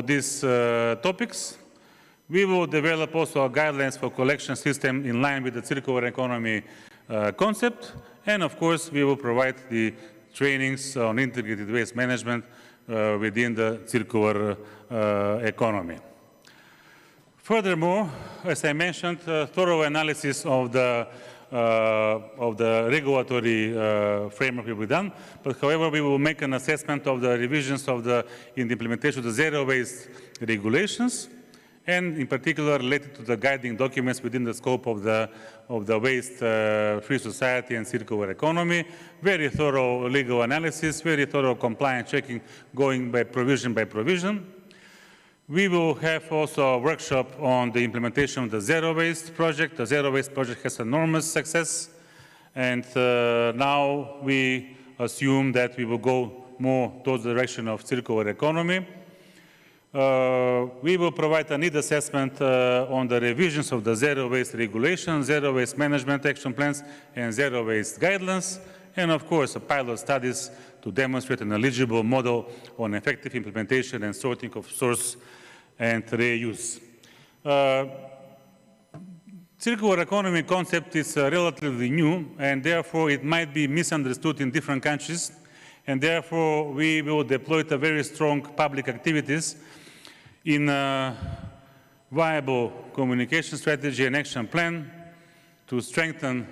S11: these topics. We will develop also guidelines for collection system in line with the circular economy concept. And of course, we will provide the trainings on integrated waste management within the circular economy. Furthermore, as I mentioned, thorough analysis of the regulatory framework will be done. But however, we will make an assessment of the revisions in the implementation of the zero waste regulations, and in particular related to the guiding documents within the scope of the waste-free society and circular economy. Very thorough legal analysis, very thorough compliance checking going by provision by provision. We will have also a workshop on the implementation of the zero waste project. The zero waste project has enormous success, and now we assume that we will go more towards the direction of circular economy. We will provide a need assessment on the revisions of the zero waste regulation, zero waste management action plans, and zero waste guidelines, and of course, pilot studies to demonstrate an eligible model on effective implementation and sorting of source and reuse. Circular economy concept is relatively new, and therefore it might be misunderstood in different countries, and therefore we will deploy a very strong public activities in a viable communication strategy and action plan to strengthen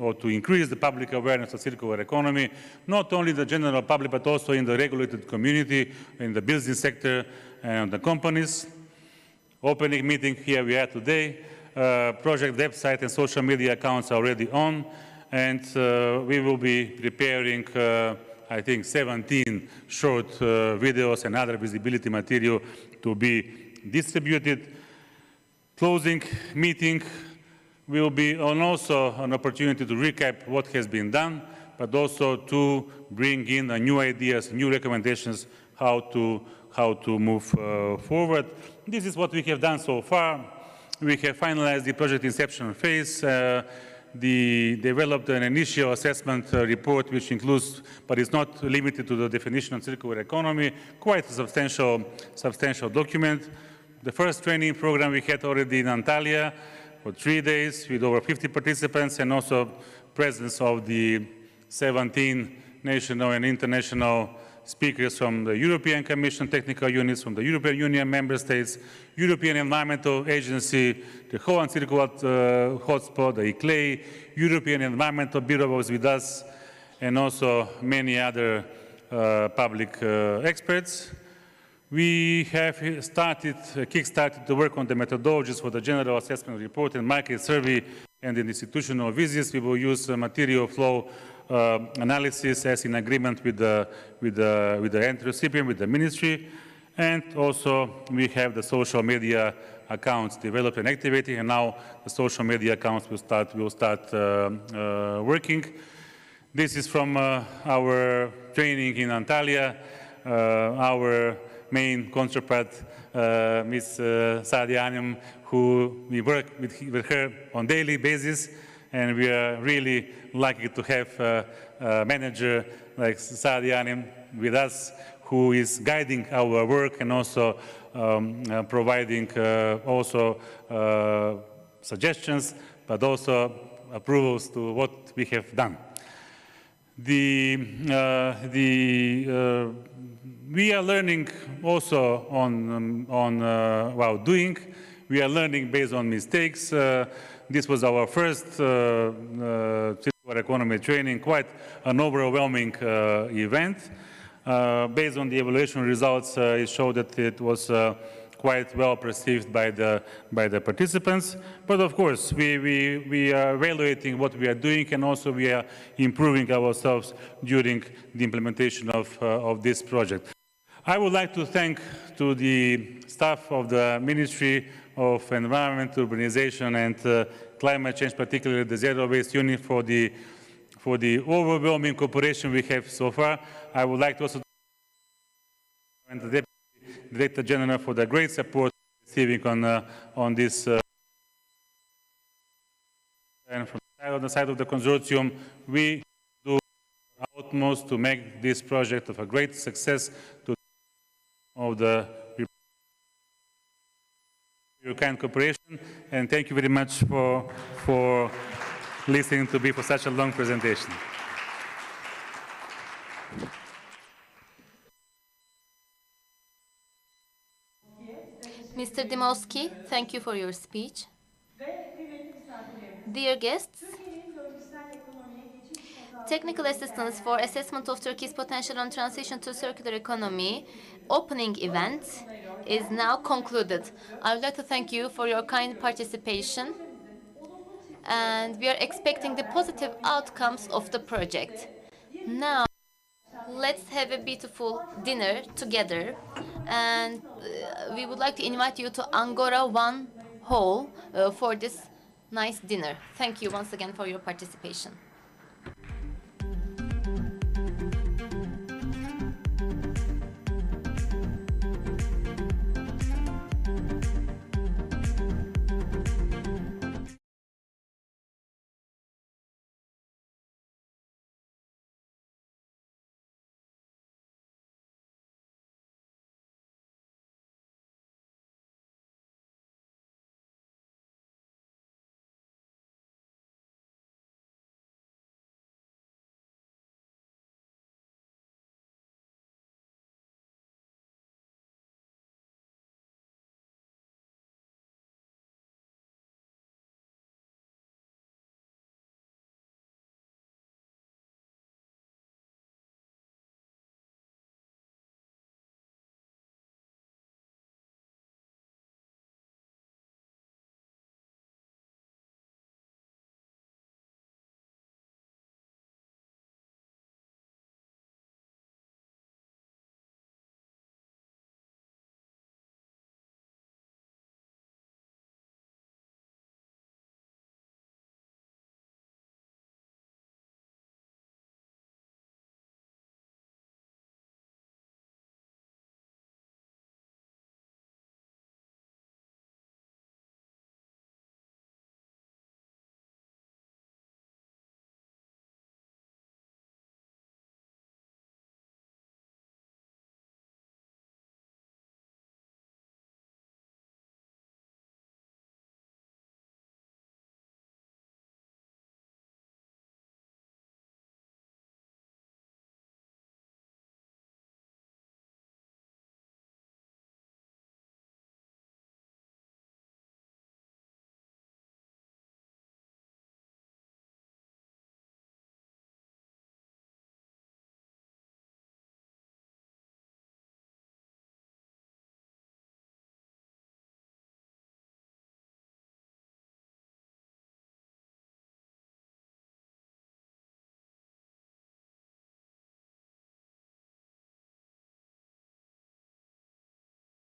S11: or to increase the public awareness of circular economy, not only the general public, but also in the regulated community, in the business sector and the companies. Opening meeting here we are today. Project website and social media accounts are already on, and we will be preparing I think 17 short videos and other visibility material to be distributed. Closing meeting will be also an opportunity to recap what has been done, but also to bring in new ideas, new recommendations, how to move forward. This is what we have done so far. We have finalized the project inception phase. Developed an initial assessment report, which includes, but is not limited to the definition of circular economy, quite a substantial document. The first training program we had already in Antalya for 3 days with over 50 participants, and also presence of the 17 national and international speakers from the European Commission technical units, from the European Union member states, European Environmental Agency, the Holland Circular Hotspot, the ICLEI, European Environmental Bureau was with us, and also many other public experts. We have kick-started to work on the methodologies for the general assessment report and market survey and in institutional visits. We will use material flow analysis as in agreement with the end recipient, with the ministry. And also we have the social media accounts developed and activated, and now the social media accounts will start working. This is from our training in Antalya. Our main counterpart, Ms. Sadia Anim, who we work with her on daily basis, and we are really lucky to have a manager like Sadia Anim with us, who is guiding our work and also providing also suggestions, but also approvals to what we have done. We are learning also while doing. We are learning based on mistakes. This was our first circular economy training, quite an overwhelming event. Based on the evaluation results, it showed that it was quite well perceived by the participants. But of course, we are evaluating what we are doing, and also we are improving ourselves during the implementation of this project. I would like to thank to the staff of the Ministry of Environment, Urbanization and Climate Change, particularly the Zero Waste Unit, for the overwhelming cooperation we have so far. I would like to also thank the Deputy Director General for the great support receiving on this. And from the side of the consortium, we do our utmost to make this project of a great success of the your kind cooperation, and thank you very much for listening to me for such a long presentation.
S5: Mr. Dimowski, thank you for your speech. Dear guests, technical assistance for assessment of Turkey's potential on transition to circular economy opening event is now concluded. I would like to thank you for your kind participation, and we are expecting the positive outcomes of the project. Now, let's have a beautiful dinner together, and we would like to invite you to Angora 1 Hall for this nice dinner. Thank you once again for your participation.